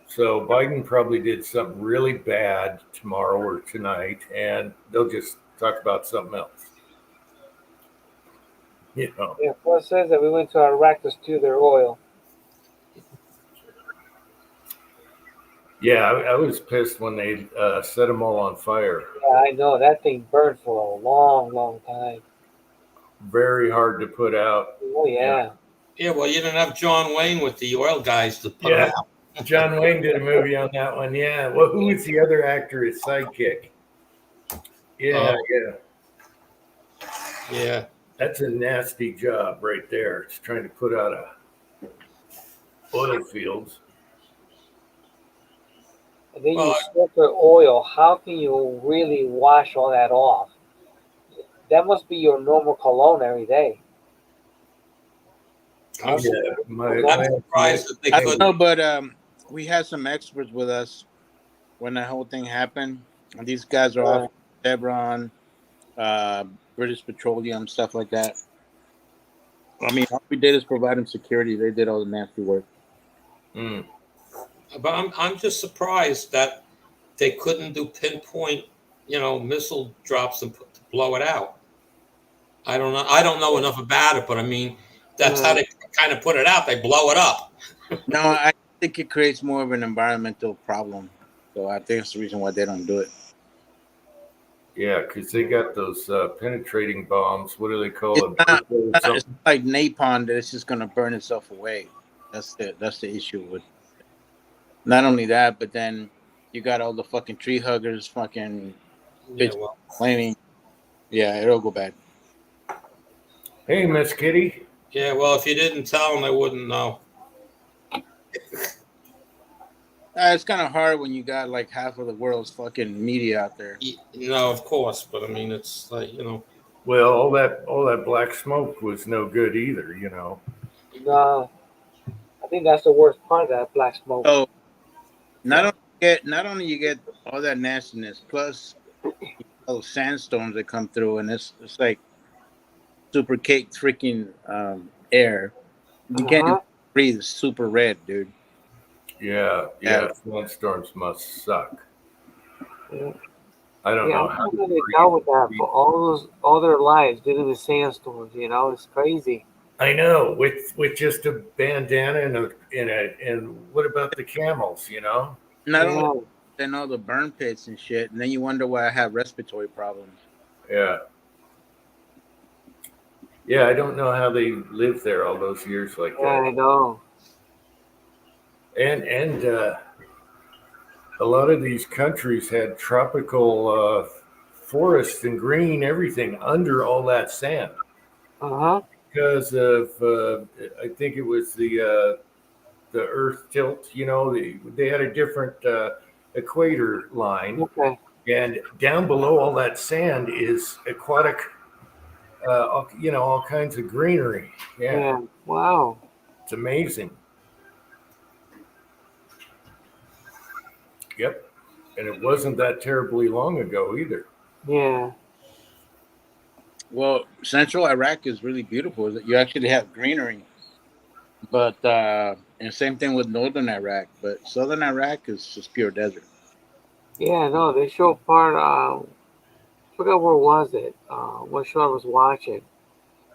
So Biden probably did something really bad tomorrow or tonight, and they'll just talk about something else. Yeah, Ford says that we went to Iraq to steal their oil. Yeah, I was pissed when they set them all on fire. Yeah, I know. That thing burned for a long, long time. Very hard to put out. Oh, yeah. Yeah, well, you didn't have John Wayne with the oil guys to put Yeah. it out. John Wayne did a movie on that one. Yeah. Well, who was the other actor? His sidekick. Yeah, Yeah. That's a nasty job right there. It's trying to put out oil fields. And then you filter oil. How can you really wash all that off? That must be your normal cologne every day. I'm Yeah, surprised that they I couldn't. don't know, but we had some experts with us when that whole thing happened. And these guys are off Chevron, British Petroleum, stuff like that. I mean, all we did is provide them security. They did all the nasty work. Mm. But I'm just surprised that they couldn't do pinpoint, missile drops and to blow it out. I don't know. I don't know enough about it, but I mean, that's how they kind of put it out. They blow it up. No, I think it creates more of an environmental problem. So I think it's the reason why they don't do it. Yeah, because they got those penetrating bombs. What do they call them? It's like napalm that it's just going to burn itself away. That's the issue with. Not only that, but then you got all the fucking tree huggers, fucking flaming. Yeah, it'll go bad. Hey, Miss Kitty. Yeah, well, if you didn't tell them, they wouldn't know. It's kind of hard when you got like half of the world's fucking media out there. Of course, but I mean, it's like Well, all that black smoke was no good either. No, I think that's the worst part of that black smoke. Oh, not only you get all that nastiness, plus those sandstorms that come through, and it's like super caked freaking air. You can't even breathe. It's super red, dude. Yeah. Sandstorms must suck. Yeah. I don't know how they dealt with that for all their lives, dealing with sandstorms. It's crazy. I know, with just a bandana and what about the camels? Not only then all the burn pits and shit, and then you wonder why I have respiratory problems. Yeah. Yeah, I don't know how they lived there all those years like that. I know. And a lot of these countries had tropical forests and green everything under all that sand. Because of I think it was the Earth tilt. They had a different equator line. Okay. And down below all that sand is aquatic. All kinds of greenery. Yeah. Wow. It's amazing. Yep. And it wasn't that terribly long ago either. Yeah. Well, central Iraq is really beautiful. You actually have greenery. But and same thing with northern Iraq. But southern Iraq is just pure desert. Yeah, no, they show part I forgot where was it, what show I was watching.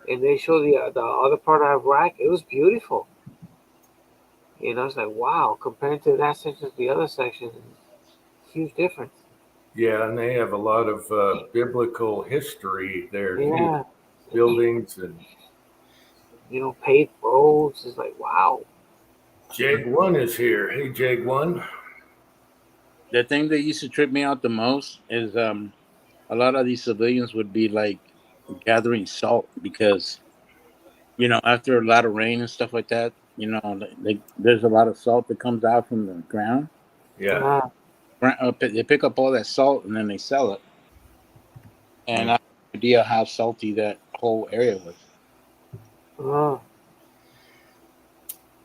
And they show the other part of Iraq. It was beautiful. It's like, wow, compared to that section to the other section, huge difference. Yeah, and they have a lot of biblical history there. Yeah. Buildings and paved roads. It's like, wow. Jag1 is here. Hey, Jag1. The thing that used to trip me out the most is a lot of these civilians would be like gathering salt because, after a lot of rain and stuff like that, there's a lot of salt that comes out from the ground. Yeah. They pick up all that salt and then they sell it. And I have no idea how salty that whole area was.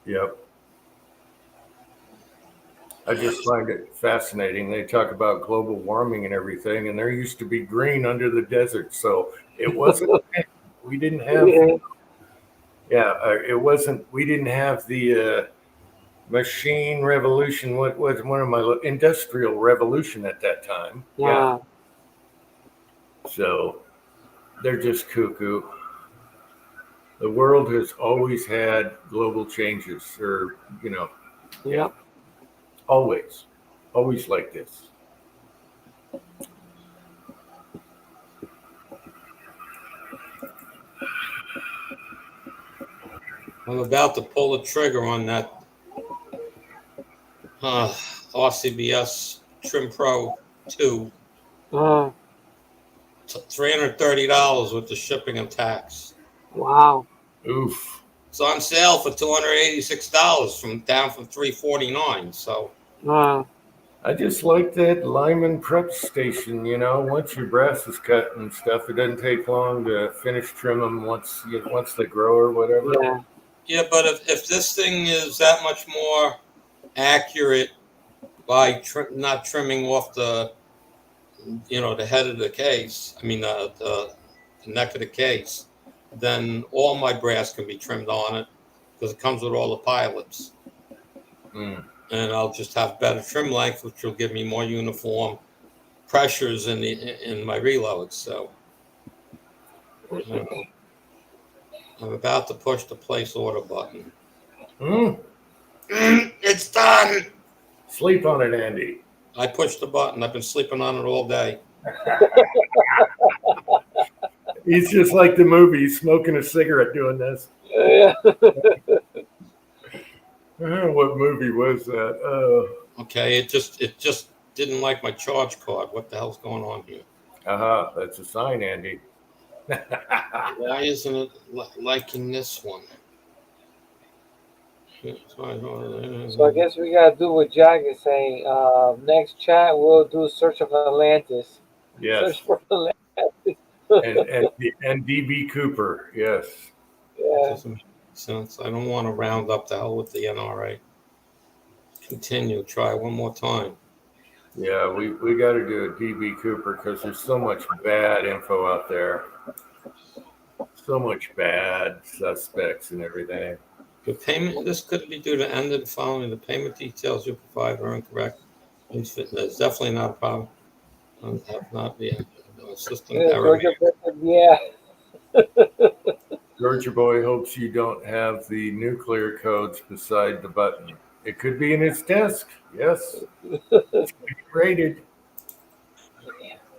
Yep. I just find it fascinating. They talk about global warming and everything, and there used to be green under the desert. So it wasn't, we didn't have, it wasn't, we didn't have the machine revolution. What was one of my industrial revolution at that time? Yeah. So they're just cuckoo. The world has always had global changes, or, Yep. Always like this. I'm about to pull the trigger on that RCBS Trim Pro 2. $330 with the shipping and tax. Wow. Oof. It's on sale for $286 down from $349. So I just like that Lyman prep station. Once your brass is cut and stuff, it doesn't take long to finish trim them once they grow or whatever. Yeah, but if this thing is that much more accurate by not trimming off the head of the case, the neck of the case, then all my brass can be trimmed on it because it comes with all the pilots. And I'll just have better trim length, which will give me more uniform pressures in my reloads. So I'm about to push the place order button. It's done. Sleep on it, Andy. I pushed the button. I've been sleeping on it all day. He's just like the movie, smoking a cigarette doing this. Yeah. What movie was that? Okay, it just didn't like my charge card. What the hell's going on here? That's a sign, Andy. Why isn't it liking this one? So I guess we gotta do what Jack is saying. Next chat, we'll do Search of Atlantis. Yes. Search for Atlantis. and DB Cooper. Yes. Yeah. Doesn't make sense. I don't want to round up the hell with the NRA. Continue. Try one more time. Yeah, we got to do a DB Cooper because there's so much bad info out there. So much bad suspects and everything. The payment, this could be due to end of the following. The payment details you provide are incorrect. It's definitely not a problem. Have not been system error. Yeah. Georgia Boy hopes you don't have the nuclear codes beside the button. It could be in his desk. Yes. It's rated.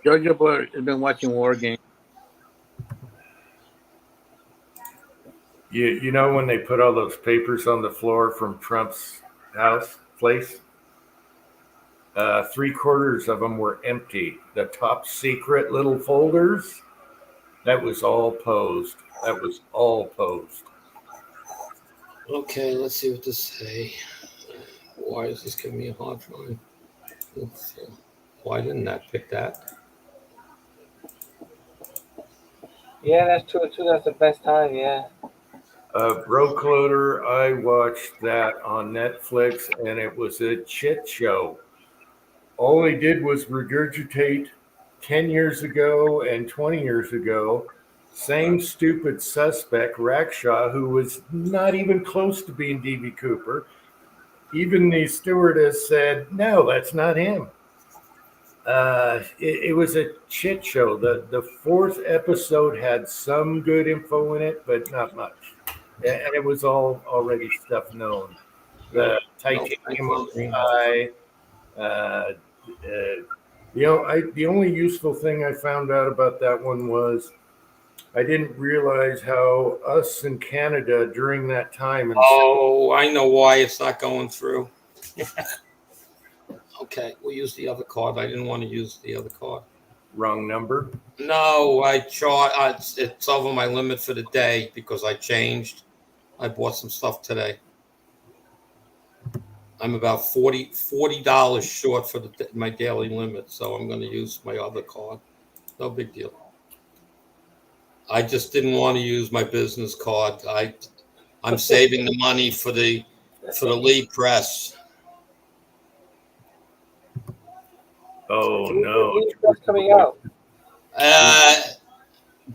Georgia Boy has been watching War Games. You know when they put all those papers on the floor from Trump's place? 3/4 of them were empty. The top secret little folders, that was all posed. Okay, let's see what this say. Why is this giving me a hard time? Why didn't that pick that? Yeah, that's true too. That's the best time. Yeah. Broke Loader, I watched that on Netflix, and it was a shit show. All they did was regurgitate 10 years ago and 20 years ago. Same stupid suspect, Rackshaw, who was not even close to being DB Cooper. Even the stewardess said, no, that's not him. It was a shit show. The fourth episode had some good info in it, but not much. And it was all already stuff known. The titanium eye. The only useful thing I found out about that one was I didn't realize how us in Canada during that time. Oh, I know why it's not going through. Okay, we'll use the other card. I didn't want to use the other card. Wrong number? No, it's over my limit for the day because I changed. I bought some stuff today. I'm about $40 short for my daily limit, so I'm going to use my other card. No big deal. I just didn't want to use my business card. I'm saving the money for the Lee Press. Oh no! What's coming out?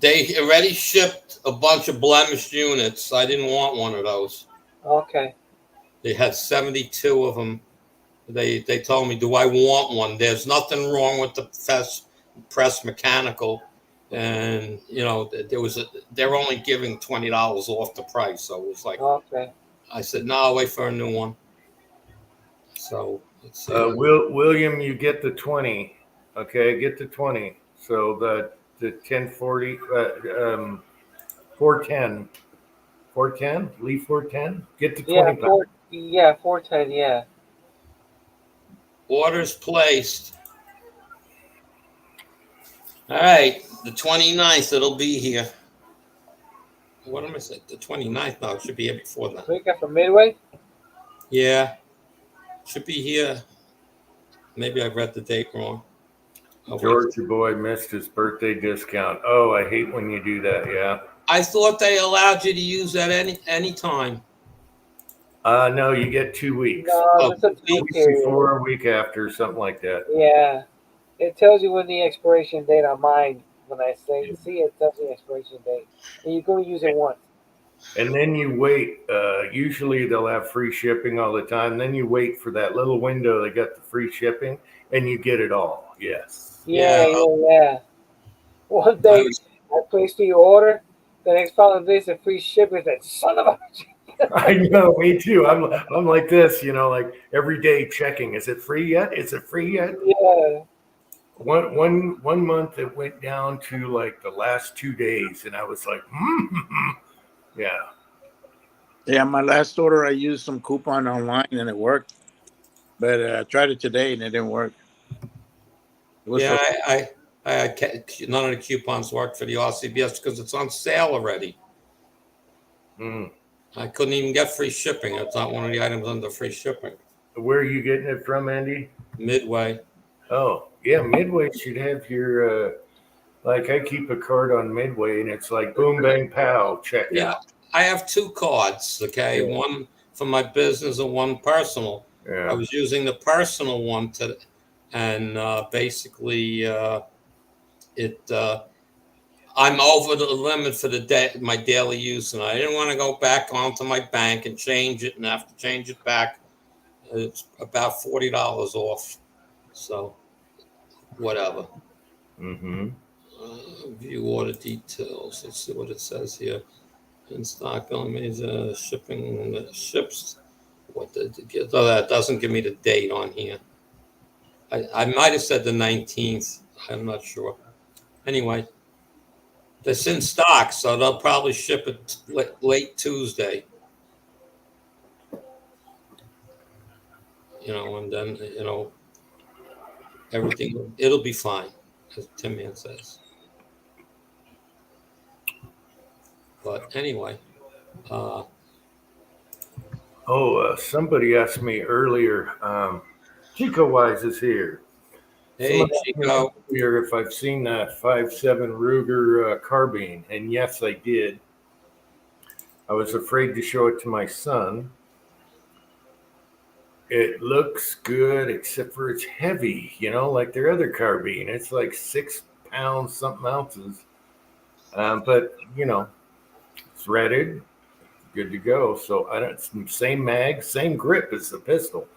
They already shipped a bunch of blemished units. I didn't want one of those. Okay. They had 72 of them. They told me, do I want one? There's nothing wrong with the press mechanical. And, you know, they're only giving $20 off the price. So it was like, okay. I said, no, I'll wait for a new one. So let's see. William, you get the 20. Okay, get the 20. So the 1040, 410. 410? Lee 410? Get the 20 Yeah, 410, yeah. Orders placed. All right, the 29th, it'll be here. What am I saying? The 29th? No, it should be here before that. We got from Midway? Yeah, should be here. Maybe I read the date wrong. George, your boy missed his birthday discount. Oh, I hate when you do that. Yeah. I thought they allowed you to use that any time. No, you get 2 weeks. No, it's a A week before, a week after, something like that. Yeah. It tells you when the expiration date on mine. When I say see it tells you the expiration date. And you're going to use it once. And then you wait. Usually they'll have free shipping all the time. Then you wait for that little window they got the free shipping, and you get it all. Yes. Yeah. One day I placed the order. The next following day, it's free shipping. That son of a. I know, me too. I'm like this, you know, like every day checking. Is it free yet? Is it free yet? Yeah. One month it went down to like the last 2 days, and I was like, yeah. Yeah, my last order, I used some coupon online and it worked. But I tried it today and it didn't work. Yeah, I none of the coupons worked for the RCBS because it's on sale already. I couldn't even get free shipping. It's not one of the items under free shipping. Where are you getting it from, Andy? Midway. Oh, yeah, Midway should have your, like I keep a card on Midway and it's like boom, bang, pow, check Yeah, out. I have 2 cards, okay? Yeah. One for my business and one personal. Yeah. I was using the personal one and basically I'm over the limit for my daily use, and I didn't want to go back onto my bank and change it and have to change it back. It's about $40 off, so whatever. View order details. Let's see what it says here. In stock only means shipping ships. That doesn't give me the date on here. I might have said the 19th. I'm not sure. Anyway, it's in stock, so they'll probably ship it late Tuesday. You know, and then, you know, everything, it'll be fine, as Tim Man says. But anyway. Somebody asked me earlier, Chico Wise is here. Hey, Chico. Here, if I've seen that 5.7 Ruger carbine, and yes, I did. I was afraid to show it to my son. It looks good, except for it's heavy, you know, like their other carbine. It's like 6 pounds, something ounces. But, you know, it's threaded, good to go. So same mag, same grip as the pistol.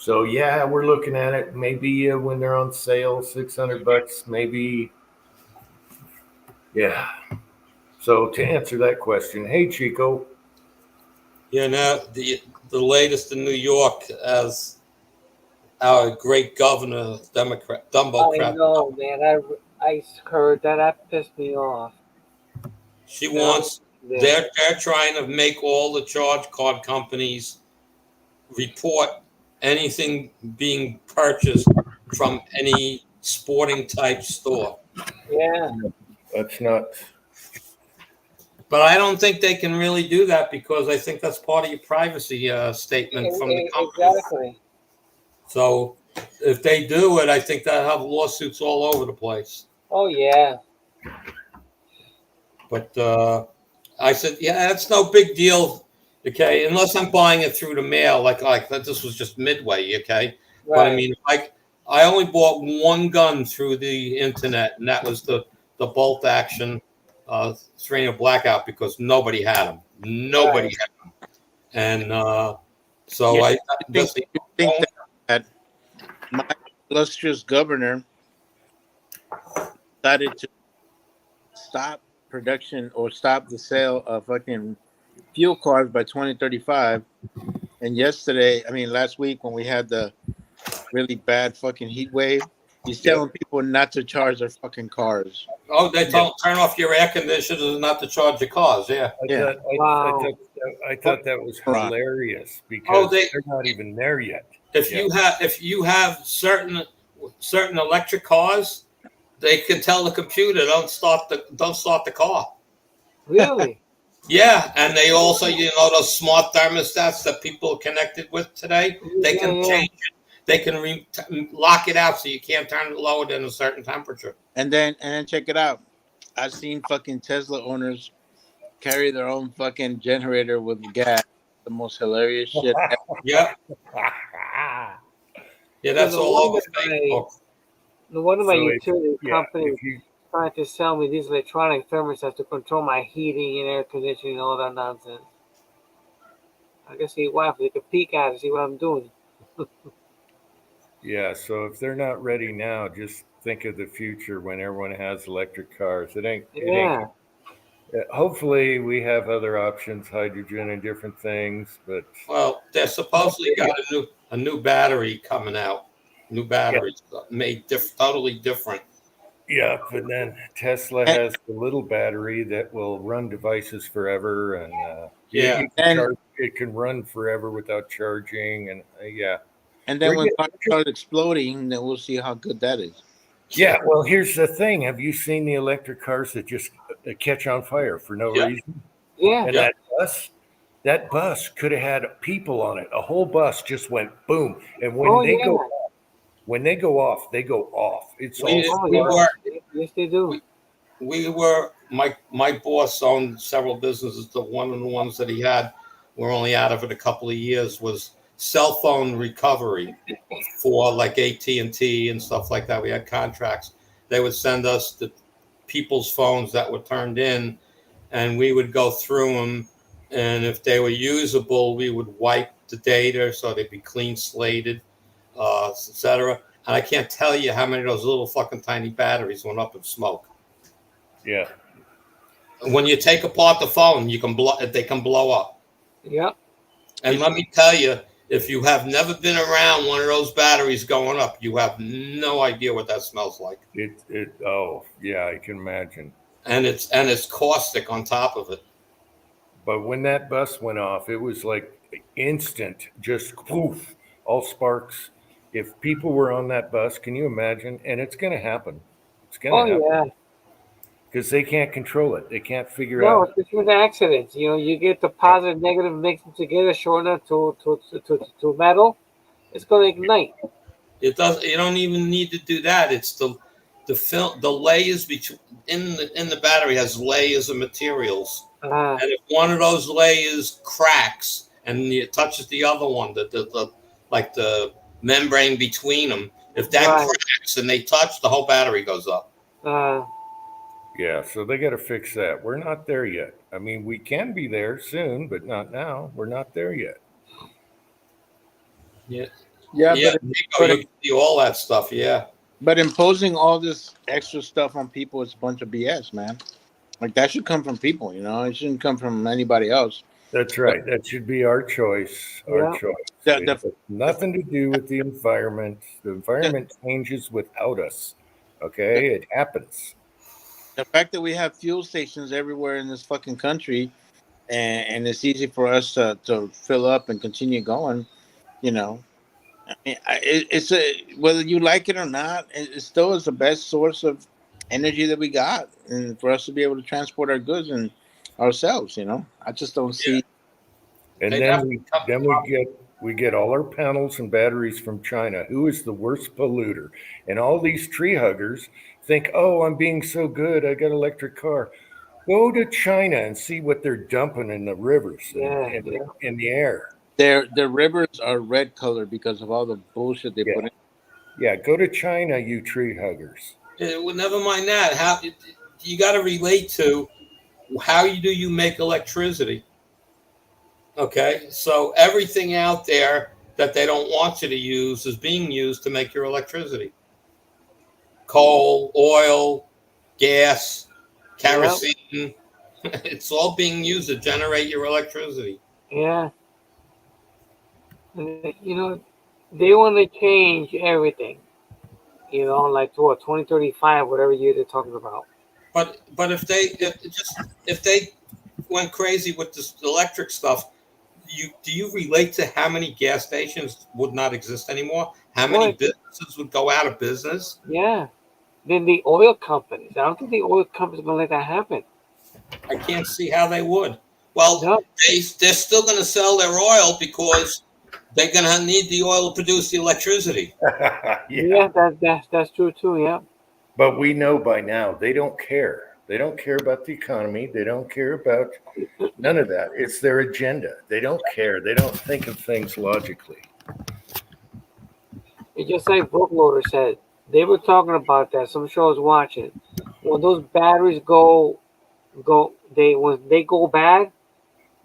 So yeah, we're looking at it. Maybe when they're on sale, $600, maybe. Yeah. So to answer that question, hey Chico. Yeah, now the latest in New York as our great governor, Democrat, Dumbo Crap. I know, man. I heard that. That pissed me off. She wants. Yeah. They're trying to make all the charge card companies report anything being purchased from any sporting type store. Yeah. That's not. But I don't think they can really do that because I think that's part of your privacy statement from the company. Exactly. So if they do it, I think they'll have lawsuits all over the place. Oh yeah. But I said, yeah, that's no big deal. Okay, unless I'm buying it through the mail, like that. This was just Midway. Okay, Right. but I mean, like I only bought one gun through the internet, and that was the bolt action Serena Blackout because nobody had them. Nobody had them, and so Yeah, I think that my illustrious governor decided to stop production or stop the sale of fucking fuel cars by 2035. And last week when we had the really bad fucking heat wave, he's telling people not to charge their fucking cars. Oh, they don't turn off your air conditioners and not to charge your cars. Yeah. I thought that was hilarious because Oh, they're not even there yet. If you have certain electric cars, they can tell the computer don't start the car. Really? Yeah, and they also, those smart thermostats that people are connected with today, they can change it. They can lock it out so you can't turn it lower than a certain temperature. And then check it out. I've seen fucking Tesla owners carry their own fucking generator with gas. The most hilarious shit ever. Yeah. Yeah, that's all over Facebook. No wonder my So utility company is trying to sell me these electronic thermostats to control my heating and air conditioning and all that nonsense. I guess see why they could peek at and see what I'm doing. Yeah, so if they're not ready now, just think of the future when everyone has electric cars. It ain't. Hopefully, we have other options, hydrogen and different things. But well, they're supposedly got a new battery coming out. New batteries made totally different. Yeah, but then Tesla has the little battery that will run devices forever, and it can run forever without charging, and And then when cars start exploding, then we'll see how good that is. Yeah, well, here's the thing: have you seen the electric cars that just catch on fire for no reason? Yeah, and that bus could have had people on it. A whole bus just went boom, and when they go off, they go off. It's yes, they do. We were my boss owned several businesses. One of the ones that he had, we're only out of it a couple of years, was cell phone recovery for like AT&T and stuff like that. We had contracts. They would send us the people's phones that were turned in, and we would go through them. And if they were usable, we would wipe the data so they'd be clean slated, etc. And I can't tell you how many of those little fucking tiny batteries went up in smoke. Yeah. When you take apart the phone, they can blow up. Yep. And let me tell you, if you have never been around one of those batteries going up, you have no idea what that smells like. I can imagine. And it's caustic on top of it. But when that bus went off, it was like instant, just poof, all sparks. If people were on that bus, can you imagine? And it's going to happen. It's going to happen. Yeah. Because they can't control it. They can't figure out. No, it's different accidents. You get the positive, negative mixed together, short enough to metal. It's going to ignite. It does. You don't even need to do that. It's the layers between in the battery has layers of materials, and if one of those layers cracks and it touches the other one, the membrane between them, if that cracks and they touch, the whole battery goes up. Yeah, so they got to fix that. We're not there yet. I mean, we can be there soon, but not now. We're not there yet. Yeah. But you do all that stuff. Yeah. But imposing all this extra stuff on people is a bunch of BS, man. Like that should come from people, It shouldn't come from anybody else. That's right. That should be our choice. Our choice. It has nothing to do with the environment. The environment changes without us. Okay, it happens. The fact that we have fuel stations everywhere in this fucking country, and it's easy for us to fill up and continue going, I mean, it's whether you like it or not, it still is the best source of energy that we got, and for us to be able to transport our goods and ourselves. You know, I just don't see. And They'd then have to we come- then we get all our panels and batteries from China. Who is the worst polluter? And all these tree huggers think, "Oh, I'm being so good. I got an electric car." Go to China and see what they're dumping in the rivers Yeah, and yeah. in the air. Their rivers are red color because of all the bullshit they put in. Yeah, go to China, you tree huggers. Well, never mind that. How you got to relate to how you make electricity? Okay, so everything out there that they don't want you to use is being used to make your electricity. Coal, oil, gas, kerosene. It's all being used to generate your electricity. Yeah. And, they want to change everything. Like to what 2035, whatever year they're talking about. But if they went crazy with this electric stuff, do you relate to how many gas stations would not exist anymore? How many businesses would go out of business? Yeah. Then the oil companies. I don't think the oil companies are gonna let that happen. I can't see how they would. Well, No. they're still going to sell their oil because they're going to need the oil to produce the electricity. Yeah, that's true too. Yeah. But we know by now they don't care. They don't care about the economy. They don't care about none of that. It's their agenda. They don't care. They don't think of things logically. It's just like Bookloader said. They were talking about that. Some show I was watching. When those batteries when they go bad,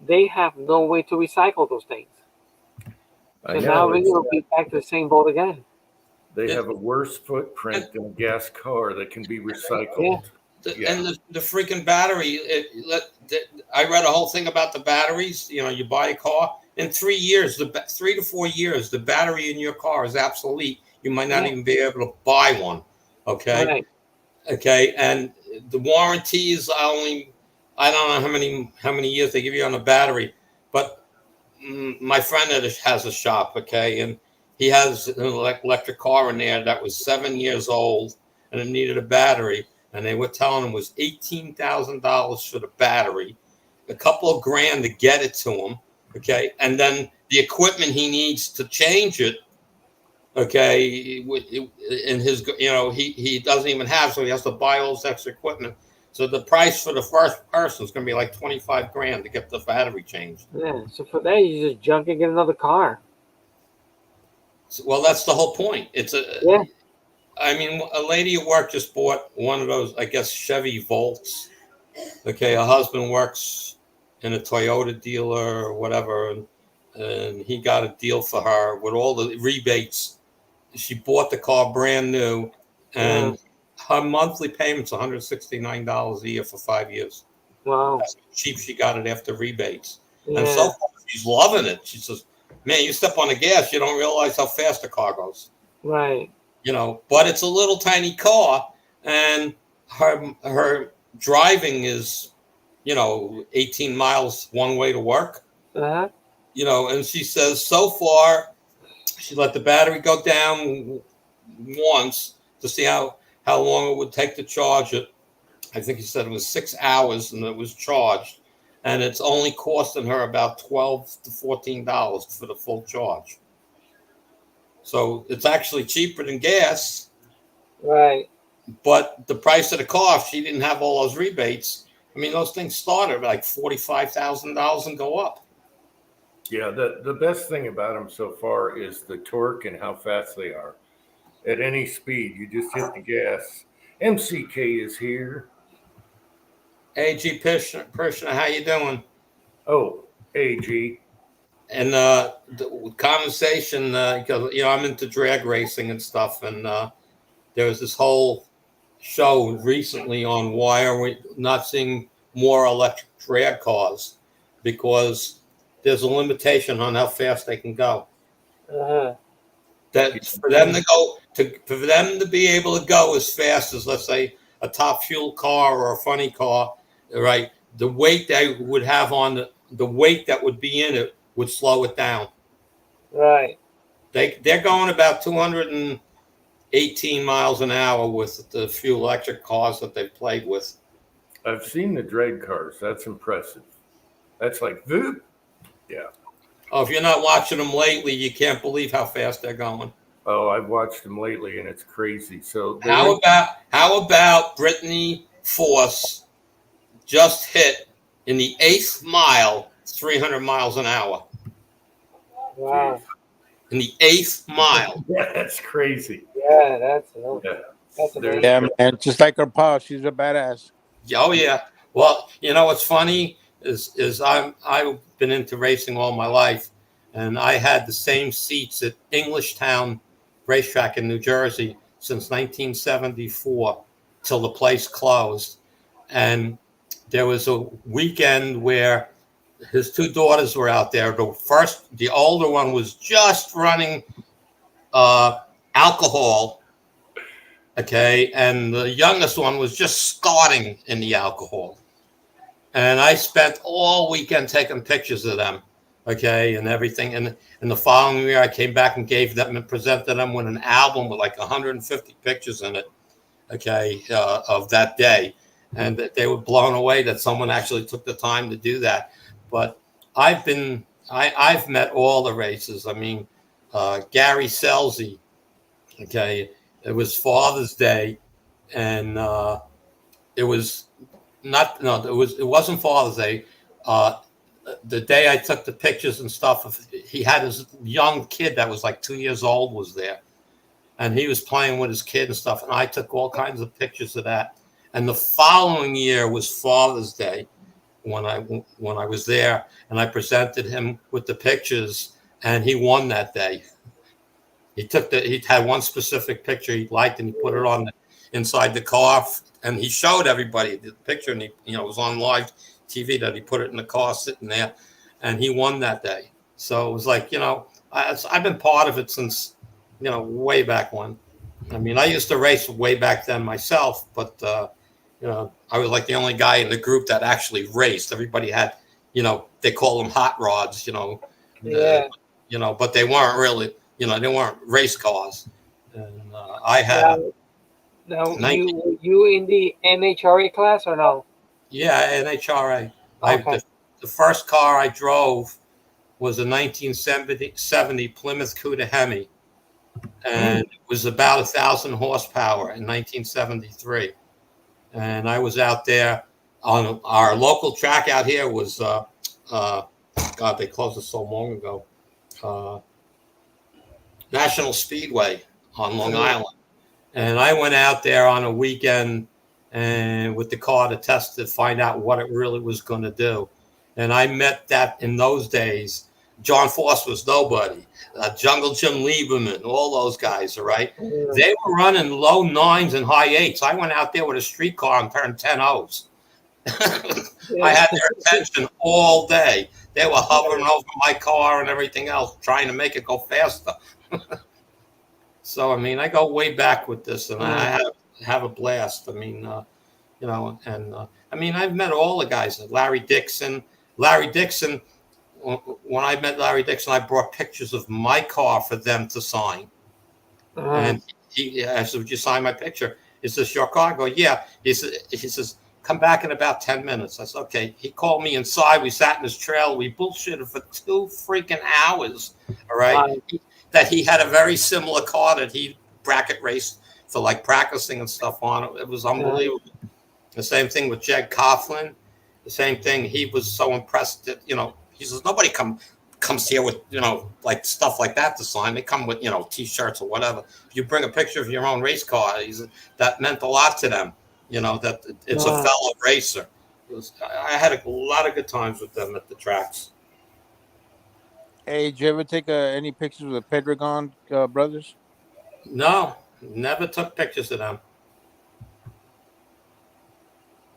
they have no way to recycle those things. I So now know. we're gonna be back to the same boat again. They have a worse footprint than a gas car that can be recycled. And the freaking battery. I read a whole thing about the batteries. You buy a car in 3 years, 3 to 4 years, the battery in your car is obsolete. You might not even be able to buy one. Okay. Right. Okay. And the warranties I don't know how many years they give you on a battery, but my friend has a shop. Okay. And he has an electric car in there that was 7 years old and it needed a battery. And they were telling him it was $18,000 for the battery, a couple of grand to get it to him. Okay. And then the equipment he needs to change it. Okay. In his, he doesn't even have, so he has to buy all this extra equipment. So the price for the first person is going to be like 25 grand to get the battery changed. Yeah. So for that, you just junk and get another car. Well, that's the whole point. Yeah. I mean, a lady at work just bought one of those, I guess, Chevy Volts. Okay, her husband works in a Toyota dealer or whatever, and he got a deal for her with all the rebates. She bought the car brand new, and her monthly payment's $169 a year for 5 years. Wow. That's how cheap she got it after rebates. Yeah. And so far, she's loving it. She says, man, you step on the gas, you don't realize how fast the car goes. Right. But it's a little tiny car, and her driving is, 18 miles one way to work. Uh-huh. And she says so far she let the battery go down once to see how long it would take to charge it. I think he said it was 6 hours and it was charged, and it's only costing her about $12 to $14 for the full charge. So it's actually cheaper than gas. Right. But the price of the car, if she didn't have all those rebates, I mean, those things start at like $45,000 and go up. Yeah, the best thing about them so far is the torque and how fast they are. At any speed, you just hit the gas. MCK is here. AG Pershner, how you doing? Oh, AG. And the conversation, because I'm into drag racing and stuff, and there was this whole show recently on why are we not seeing more electric drag cars, because there's a limitation on how fast they can go. Uh-huh. That for them to be able to go as fast as, let's say, a top fuel car or a funny car, right? The weight they would have on the weight that would be in it would slow it down. Right. They're going about 218 miles an hour with the few electric cars that they've played with. I've seen the dread cars. That's impressive. That's like, whoop. Yeah. Oh, if you're not watching them lately, you can't believe how fast they're going. Oh, I've watched them lately, and it's crazy. So How about Brittany Force just hit in the 8th mile 300 miles an hour? Wow. In the 8th mile. Yeah, that's crazy. Yeah, that's amazing. Yeah, man. Just like her pa, she's a badass. Oh yeah. Well, you know what's funny is I've been into racing all my life, and I had the same seats at Englishtown Racetrack in New Jersey since 1974 till the place closed. And there was a weekend where his two daughters were out there. The older one was just running alcohol. Okay, and the youngest one was just starting in the alcohol. And I spent all weekend taking pictures of them, okay, and everything. And the following year, I came back and gave them and presented them with an album with like 150 pictures in it, okay, of that day. And they were blown away that someone actually took the time to do that. But I've met all the races. I mean, Gary Scelzi, okay. It was Father's Day, and it wasn't Father's Day. The day I took the pictures and stuff, he had his young kid that was like 2 years old was there, and he was playing with his kid and stuff. And I took all kinds of pictures of that. And the following year was Father's Day when I was there, and I presented him with the pictures, and he won that day. He had one specific picture he liked, and he put it on inside the car, and he showed everybody the picture, and it was on live TV that he put it in the car sitting there, and he won that day. So it was like, I've been part of it since, way back when. I mean, I used to race way back then myself, but, I was like the only guy in the group that actually raced. Everybody had, they call them hot rods, Yeah. But they weren't really, they weren't race cars. And I had. Now, you in the NHRA class or no? Yeah, NHRA. Okay. The first car I drove was a 1970 Plymouth Cuda Hemi, and it was about 1,000 horsepower in 1973. And I was out there on our local track out here was, God, they closed it so long ago. National Speedway on Long Island. And I went out there on a weekend and with the car to test to find out what it really was going to do. And I met that in those days. John Force was nobody. Jungle Jim Lieberman, all those guys, all right? Yeah. They were running low 9s and high 8s. I went out there with a street car and turned 10 O's. I had their attention all day. They were hovering over my car and everything else, trying to make it go faster. So, I mean, I go way back with this, and I have a blast. I mean, I mean, I've met all the guys. Larry Dixon, when I met Larry Dixon, I brought pictures of my car for them to sign. And I said, would you sign my picture? Is this your car? I go, yeah. He says, come back in about 10 minutes. I said, okay. He called me inside. We sat in his trailer. We bullshitted for 2 freaking hours. All right. That he had a very similar car that he bracket raced for like practicing and stuff on. It was unbelievable. The same thing with Jed Coughlin. The same thing. He was so impressed that, he says, nobody comes here with, like stuff like that to sign. They come with, T-shirts or whatever. If you bring a picture of your own race car, that meant a lot to them, that it's a fellow racer. I had a lot of good times with them at the tracks. Hey, did you ever take any pictures with the Pedregon brothers? No, never took pictures of them.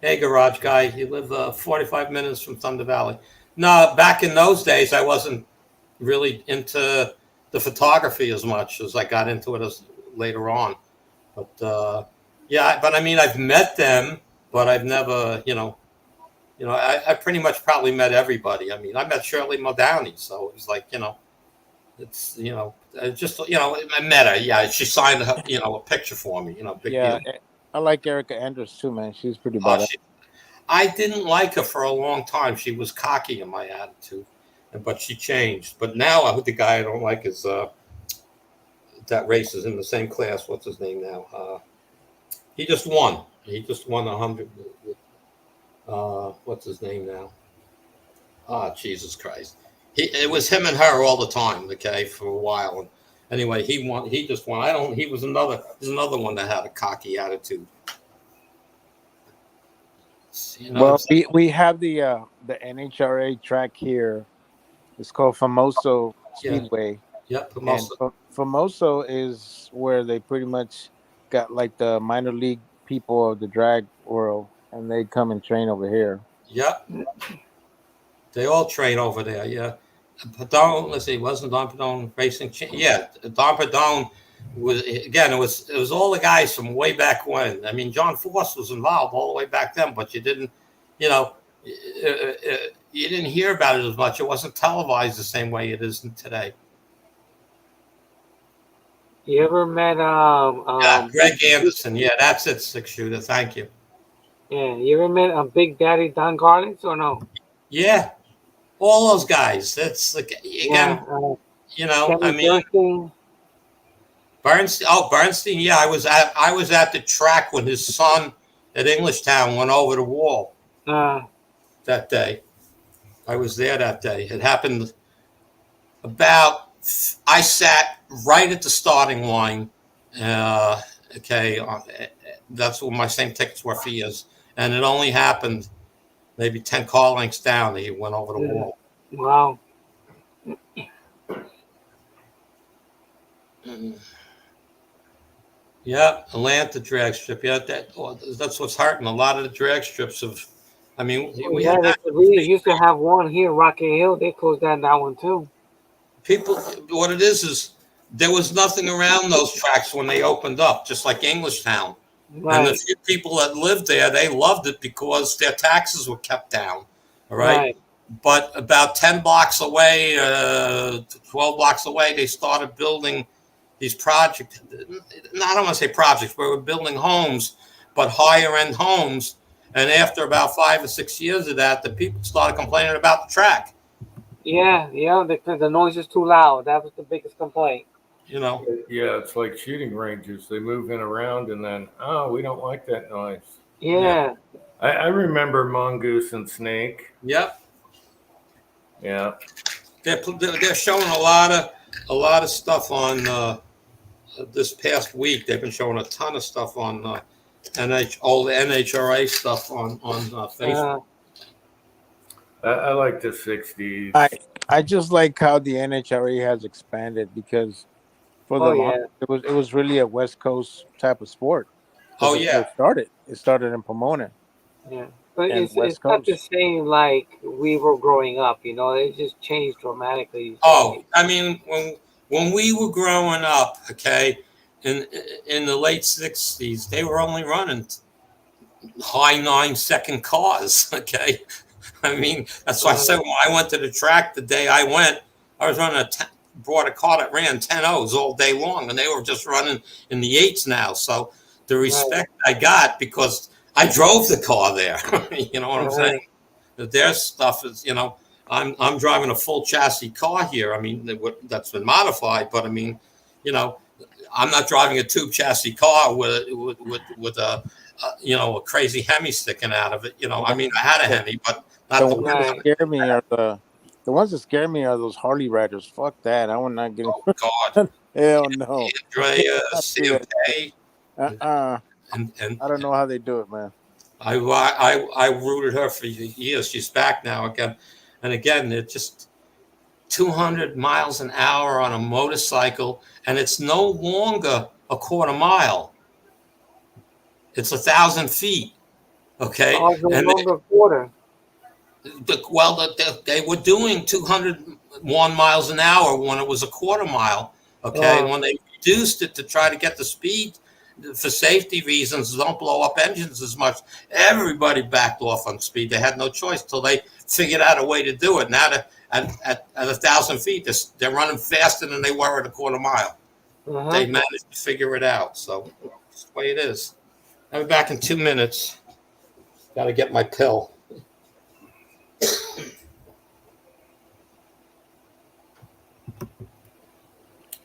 Hey, garage guy, you live 45 minutes from Thunder Valley. No, back in those days, I wasn't really into the photography as much as I got into it as later on. But but I mean, I've met them, but I've never, I pretty much probably met everybody. I mean, I met Shirley Muldowney, so it was like, it's, just, I met her. Yeah, she signed, a picture for me, big deal. I like Erica Andrews too, man. She's pretty badass. I didn't like her for a long time. She was cocky in my attitude, but she changed. But now the guy I don't like is that race is in the same class. What's his name now? He just won. He just won 100. What's his name now? Jesus Christ. It was him and her all the time, okay, for a while. And anyway, he won. He just won. There's another one that had a cocky attitude. You know, Well, we have the NHRA track here. It's called Famoso Yeah. Speedway. Yep. And Famoso is where they pretty much got like the minor league people of the drag world, and they come and train over here. Yep. They all train over there. Yeah. Padone, let's see, wasn't Don Padone racing? Yeah, Don Padone was, again, it was all the guys from way back when. I mean, John Force was involved all the way back then, but you didn't, you didn't hear about it as much. It wasn't televised the same way it is today. You ever met Greg Anderson? Yeah, that's it, 6-shooter. Thank you. Yeah, you ever met Big Daddy Don Garlitz or no? Yeah, all those guys. That's like again, Bernstein. Bernstein. Oh, Bernstein. Yeah, I was at the track when his son at Englishtown went over the wall that day. I was there that day. It happened I sat right at the starting line. Okay, that's what my same tickets were for years, and it only happened maybe 10 car lengths down that he went over the wall. Wow. Yeah, Atlanta drag strip. Yeah, that's what's hurting. A lot of the drag strips have. I mean, we used to have one here, Rocky Hill. They closed down that one too. People, what it is there was nothing around those tracks when they opened up, just like Englishtown. Right. And the few people that lived there, they loved it because their taxes were kept down. All right. But about 10 blocks away, 12 blocks away, they started building these projects. I don't want to say projects, but we're building homes, but higher end homes. And after about 5 or 6 years of that, the people started complaining about the track. Yeah, the noise is too loud. That was the biggest complaint. You know. Yeah, it's like shooting ranges. They move in around and then, we don't like that noise. Yeah. I remember Mongoose and Snake. Yep. Yeah. They're showing a lot of stuff on this past week. They've been showing a ton of stuff on all the NHRA stuff on Facebook. I like the 60s. I just like how the NHRA has expanded because for the it was really a West Coast type of sport. It started in Pomona. Yeah, but it's not the same like we were growing up. It just changed dramatically. Oh, I mean, when we were growing up, okay, in the late 60s, they were only running high 9-second cars. Okay. I mean, that's why I said when I went to the track the day I went, I was running brought a car that ran 10.0s all day long, and they were just running in the 8s now. So the respect I got because I drove the car there. You know what I'm saying? Their stuff is, I'm driving a full chassis car here. I mean, that's been modified, but I mean, I'm not driving a tube chassis car with a a crazy Hemi sticking out of it. I mean, I had a Hemi, but not the ones that scare me are the ones that scare me are those Harley riders. Fuck that! I would not get. Oh God! Hell no. Andrea, CMK. And I don't know how they do it, man. I rooted her for years. She's back now again, and again, they're just 200 miles an hour on a motorcycle, and it's no longer a quarter mile. It's 1,000 feet. Okay. And longer quarter. They were doing 201 miles an hour when it was a quarter mile. Okay. When they reduced it to try to get the speed for safety reasons, don't blow up engines as much, everybody backed off on speed. They had no choice till they figured out a way to do it. Now at 1,000 feet, they're running faster than they were at a quarter mile. They managed to figure it out. So that's the way it is. I'll be back in 2 minutes. Got to get my pill.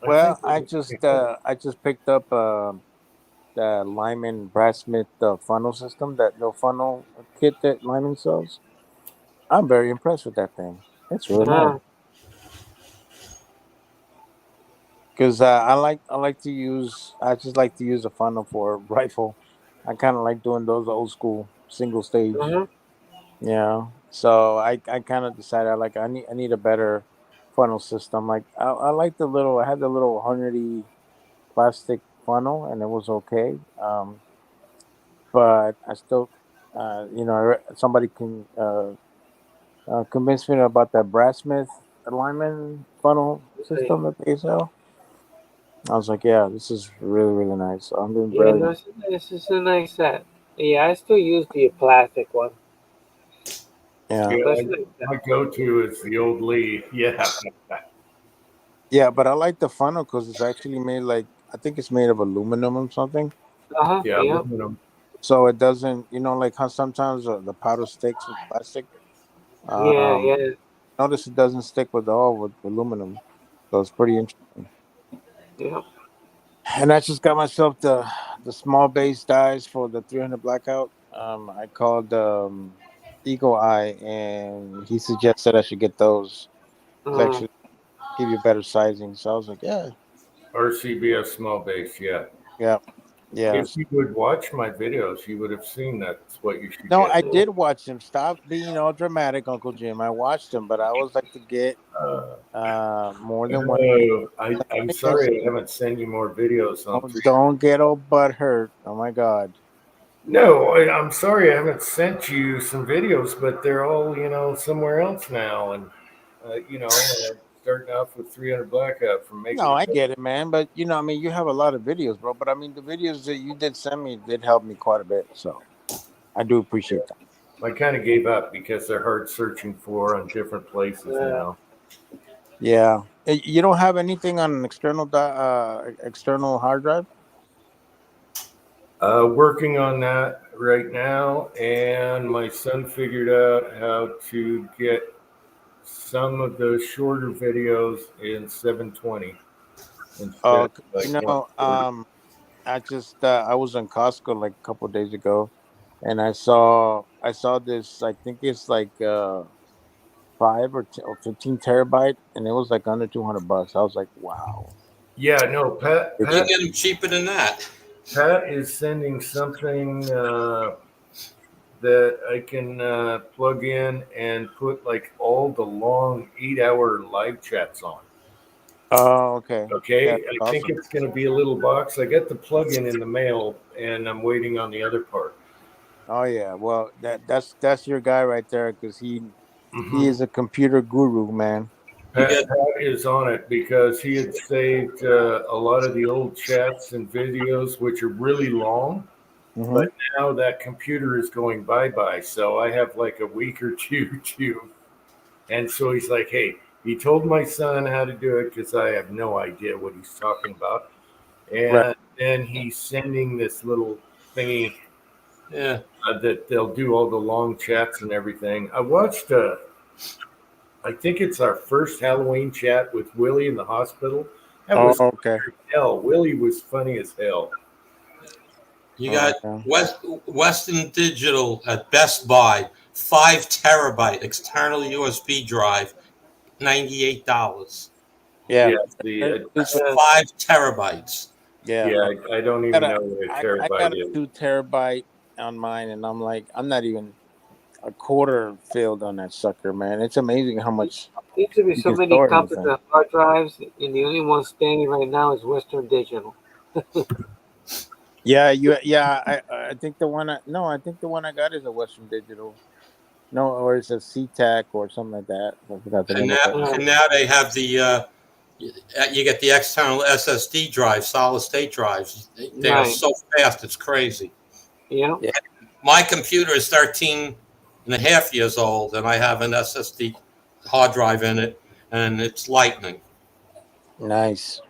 Well, think I just picked up the Lyman Bradsmith funnel system, that little funnel kit that Lyman sells. I'm very impressed with that thing. It's really nice. Because I just like to use a funnel for a rifle. I kind of like doing those old school single stage. Uh-huh. Yeah. So I kind of decided I need a better funnel system. Like I like I had the little 100 plastic funnel and it was okay. But I still, somebody can convince me about that Bradsmith alignment funnel system that they sell. I was like, yeah, this is really, really nice. So I'm doing Yeah, very no, this is a nice set. Yeah, I still use the plastic one. yeah. Yeah, That's like my go-to is the old Lee. Yeah. Yeah, but I like the funnel because it's actually made I think it's made of aluminum or something. uh-huh. Yeah, Yeah. aluminum. So it doesn't, like how sometimes the powder sticks with plastic. Yeah, Um, yeah. Notice it doesn't stick with all with aluminum. So it's pretty interesting. Yeah. And I just got myself the small base dies for the 300 blackout. I called Eagle Eye, and he suggested I should get those. It's Uh, actually give you better sizing. So I was like, yeah, RCBS small base. Yeah. yeah, yeah. If you would watch my videos, you would have seen that's what you should No, get. I did watch him. Stop being all dramatic, Uncle Jim. I watched him, but I always like to get Uh, more than one. I'm sorry I haven't sent you more videos on three. Don't get all butt hurt. Oh my God. No, I'm sorry I haven't sent you some videos, but they're all somewhere else now, and starting off with 300 blackout from making. No, I get it, man. But I mean, you have a lot of videos, bro. But I mean, the videos that you did send me did help me quite a bit. So I do appreciate that. I kind of gave up because they're hard searching for on different places now. Yeah. You don't have anything on an external hard drive? Working on that right now, and my son figured out how to get some of the shorter videos in 720 instead. Oh, of like 140. I was in Costco like a couple of days ago, and I saw this. I think it's like 15 terabyte, and it was like under $200. I was like, wow. Yeah, no, Pat. You can get them cheaper than that. Pat is sending something that I can plug in and put like all the long 8-hour live chats on. Oh, okay. Okay, Yeah, I think awesome. it's going to be a little box. I got the plug-in in the mail, and I'm waiting on the other part. Oh yeah. Well, that's your guy right there because he is a computer guru, man. Pat is on it because he had saved a lot of the old chats and videos, which are really long. Mhm. But now that computer is going bye-bye, so I have like a week or two to. And so he's like, hey, he told my son how to do it because I have no idea what he's talking about. And Right. then he's sending this little thingy Yeah. that they'll do all the long chats and everything. I watched, I think it's our first Halloween chat with Willie in the hospital. That was okay. hell. Willie was funny as hell. You got Okay. Western Digital at Best Buy, 5 terabyte external USB drive, $98. Yeah. The, 5 terabytes. Yeah. I don't even know what a I terabyte got a is. 2 terabyte on mine, and I'm like, I'm not even a quarter filled on that sucker, man. It's amazing how much. There used to be You so can many store competent anything. hard drives, and the only one standing right now is Western Digital. Yeah, I think the one I think the one I got is a Western Digital. No, or it's a SeaTac or something like that. I forgot the And name of it. now they have the you get the external SSD drive, solid state drives. They are Right. so fast, it's crazy. Yeah. My computer is 13 and a half years old, and I have an SSD hard drive in it, and it's lightning. Nice.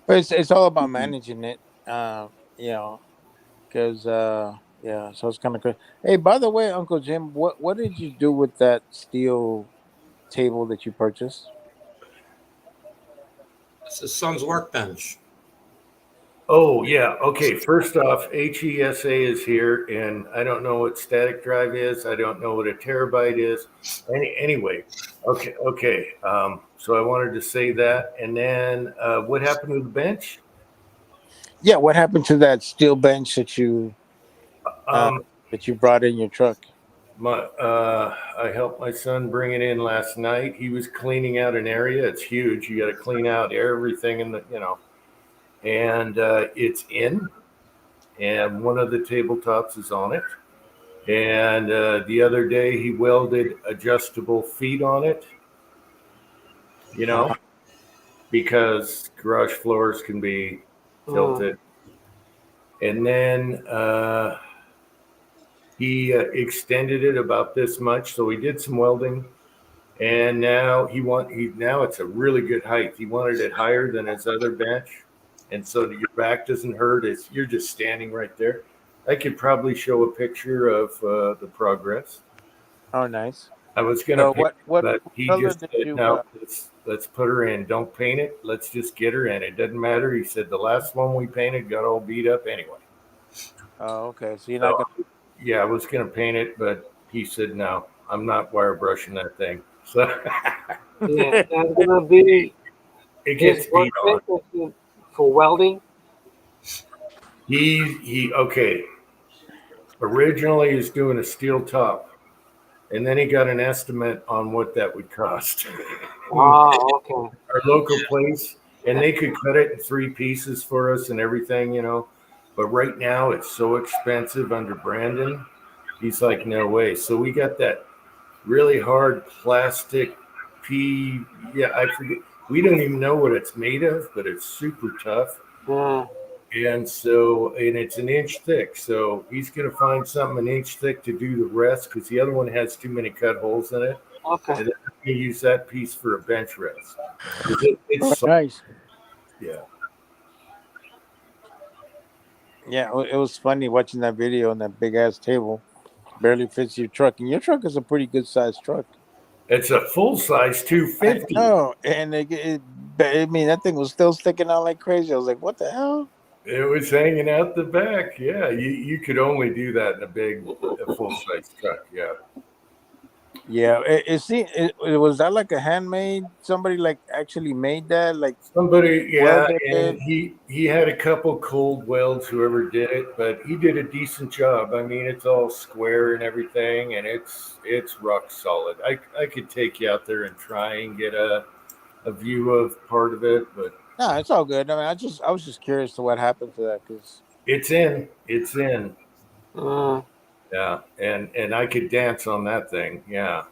But it's all about managing it. You know, because Yeah, so it's kind of crazy. Hey, by the way, Uncle Jim, what did you do with that steel table that you purchased? It's his son's workbench. Oh yeah. Okay. First off, HESA is here, and I don't know what static drive is. I don't know what a terabyte is. Anyway. Okay. Okay. So I wanted to say that, and then what happened to the bench? Yeah, what happened to that steel bench Um, that you brought in your truck? I helped my son bring it in last night. He was cleaning out an area. It's huge. You got to clean out everything in the and it's in, and one of the tabletops is on it. And the other day he welded adjustable feet on it, you know, because garage floors can be tilted. And then he extended it about this much. So he did some welding, and now now it's a really good height. He wanted it higher than his other bench, and so that your back doesn't hurt. You're just standing right there. I could probably show a picture of the progress. Oh, nice. I was gonna So paint what but he color just did said, you? "No, let's put her in. Don't paint it. Let's just get her in. It doesn't matter." He said the last one we painted got all beat up anyway. Oh, okay. So you're not So, gonna. yeah, I was gonna paint it, but he said no. I'm not wire brushing that thing. So Yeah, that's gonna be it gets his beat on. workbench for welding. He okay. Originally he's doing a steel top, and then he got an estimate on what that would cost. Oh, okay. Our local place, and they could cut it in 3 pieces for us and everything. But right now it's so expensive under Brandon. He's like, no way. So we got that really hard plastic P. Yeah, I forget. We don't even know what it's made of, but it's super tough. Yeah. And it's an inch thick. So he's going to find something an inch thick to do the rest because the other one has too many cut holes in it. Okay. And then you use that piece for a bench rest. It's Nice. yeah. Yeah, it was funny watching that video on that big ass table. Barely fits your truck, and your truck is a pretty good sized truck. It's a full size 250. No, and I mean that thing was still sticking out like crazy. I was like, "What the hell?" It was hanging out the back. Yeah, you could only do that in a full size truck. Yeah. Yeah, was that like a handmade? Somebody like actually made that, like Somebody, yeah, welded and it. he had a couple cold welds, whoever did it, but he did a decent job. I mean, it's all square and everything, and it's rock solid. I could take you out there and try and get a view of part of it, but No, it's all good. I mean, I was just curious to what happened to that because it's in. Uh, Yeah, and I could dance on that thing. Yeah.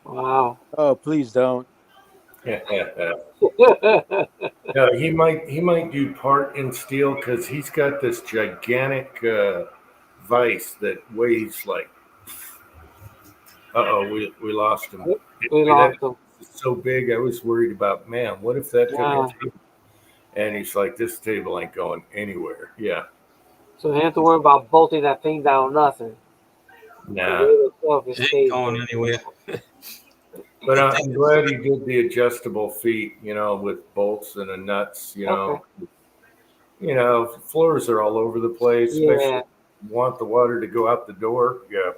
wow. oh, please don't. Yeah, he might do part in steel because he's got this gigantic vise that weighs like. We lost him. We lost him. It's so big. I was worried about, man, what if that took Yeah. a table? And he's like, this table ain't going anywhere. Yeah, So you have to worry about bolting that thing down. Nothing. nah. The wheel itself, it It stays ain't going there. anywhere. But I'm glad he did the adjustable feet, with bolts and the nuts. Floors are all over the place, especially Yeah. if you want the water to go out the door. Yeah.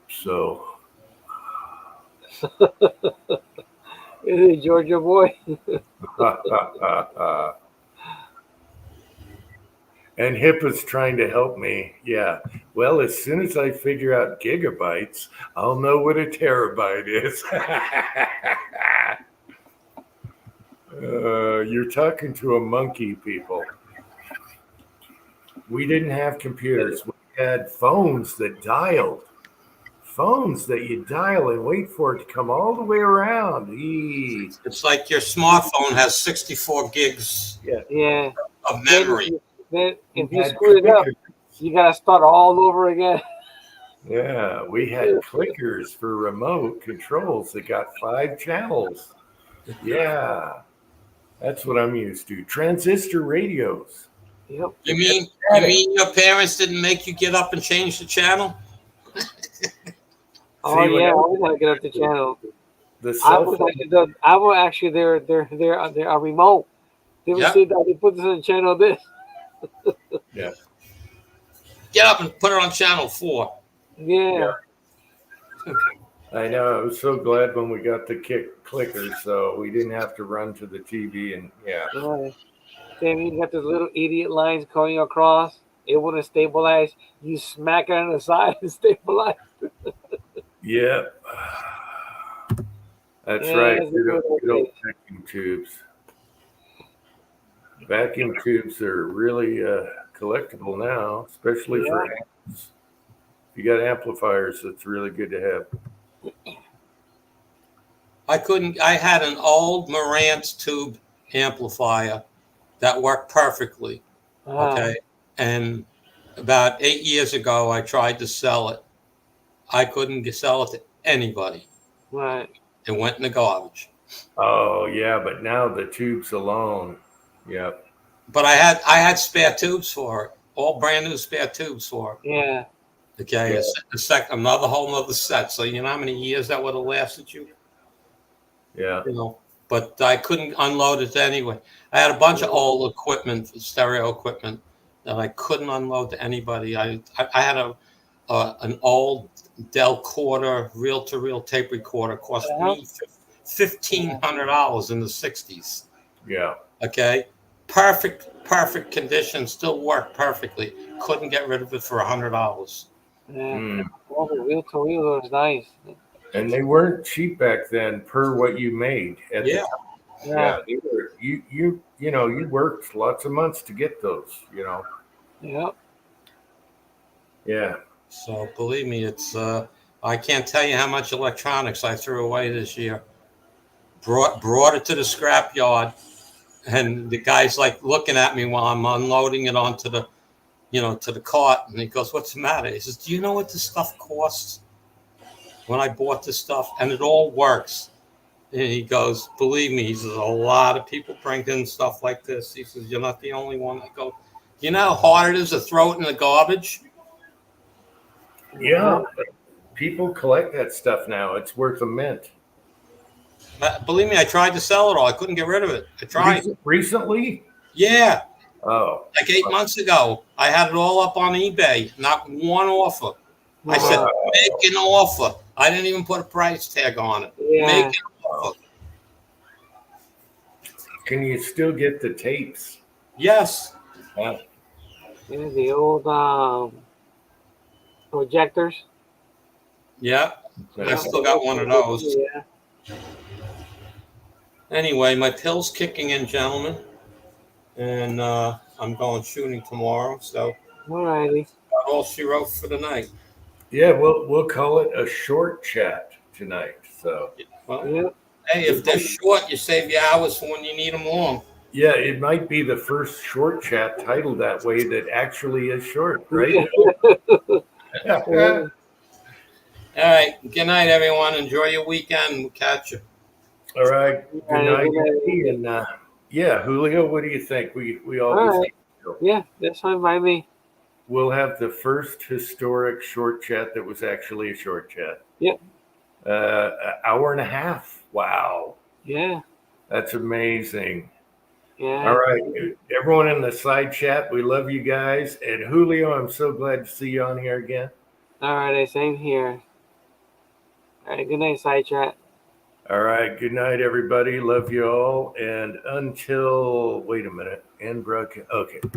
So Is it Georgia boy? and HIPAA's trying to help me. Yeah. Well, as soon as I figure out gigabytes, I'll know what a terabyte is. You're talking to a monkey, people. We didn't have computers. We had phones that dialed. Phones that you dial and wait for it to come all the way around. Eee. It's like your smartphone has 64 gigs Yeah. of memory. Then if you Had screw it up, clickers. you gotta start all over again. Yeah, we had clickers for remote controls that got 5 channels. Yeah, that's what I'm used to. Transistor radios. Yep. You mean your parents didn't make you get up and change the channel? Oh See, when yeah, I I- always had to get up the channel. The I cell was phone. actually I will actually they're a remote. They would Yep. say that they put this on channel this. Yeah. Get up and put it on channel 4. Yeah. I know. I was so glad when we got the clicker, so we didn't have to run to the TV. And yeah, Right. Then you got those little idiot lines going across. It wouldn't stabilize. You smack it on the side and stabilize. yeah, that's Yeah, right. that's a Good good old, good old idea. vacuum tubes. Vacuum tubes are really collectible now, especially Yeah. for amps. If you got amplifiers, it's really good to have. I had an old Marantz tube amplifier that worked perfectly. Okay. And about 8 years ago, I tried to sell it. I couldn't sell it to anybody. Right. It went in the garbage. Oh yeah, but now the tubes alone. Yep. But I had spare tubes for it, all brand new spare tubes for it. Yeah. Okay, Yeah. another whole nother set. So you know how many years that would have lasted you? Yeah. You know, but I couldn't unload it anyway. I had a bunch of old equipment, stereo equipment, that I couldn't unload to anybody. I had an old Dell Quarter reel-to-reel tape recorder, cost me $1,500 in the '60s. Yeah. Okay, perfect condition, still worked perfectly. Couldn't get rid of it for $100. Yeah. Mm. Well, the wheel to wheel was nice. And they weren't cheap back then per what you made at the Yeah. time. Yeah. Yeah, they were, you worked lots of months to get those, Yep. Yeah. So believe me, it's I can't tell you how much electronics I threw away this year. Brought it to the scrap yard, and the guy's like looking at me while I'm unloading it onto the, to the cart, and he goes, "What's the matter?" He says, "Do you know what this stuff costs?" When I bought this stuff, and it all works. And he goes, "Believe me," he says, "a lot of people bring in stuff like this." He says, "You're not the only one." I go, "You know how hard it is to throw it in the garbage?" Yeah. People collect that stuff now. It's worth a mint. Believe me, I tried to sell it all. I couldn't get rid of it. I tried. Recently? Yeah, Oh. like 8 months ago. I had it all up on eBay. Not one offer. I said, "Make an offer." I didn't even put a price tag on it. Yeah. Make an offer. Can you still get the tapes? Yes. Yeah. Yeah, the old projectors. Yeah. I still got one of those. Yeah. Anyway, my pill's kicking in, gentlemen, and I'm going shooting tomorrow. So Alrighty. that's all she wrote for the night. Yeah, we'll call it a short chat tonight. So Well, Yep. hey, if they're short, you save your hours for when you need them long. yeah, it might be the first short chat titled that way that actually is short, right? Yeah. All right. Good night, everyone. Enjoy your weekend. We'll catch you. All right. Good night. Good night. And yeah, Julio, what do you think? We all All just right. Yeah, that's fine by me. we'll have the first historic short chat that was actually a short chat. Yep. An hour and a half. Wow. Yeah. That's amazing. Yeah. All right. Everyone in the side chat, we love you guys. And Julio, I'm so glad to see you on here again. Alright, same here. Alright, good night, side chat. All right. Good night, everybody. Love you all. And until, wait a minute, end broadcast. Okay.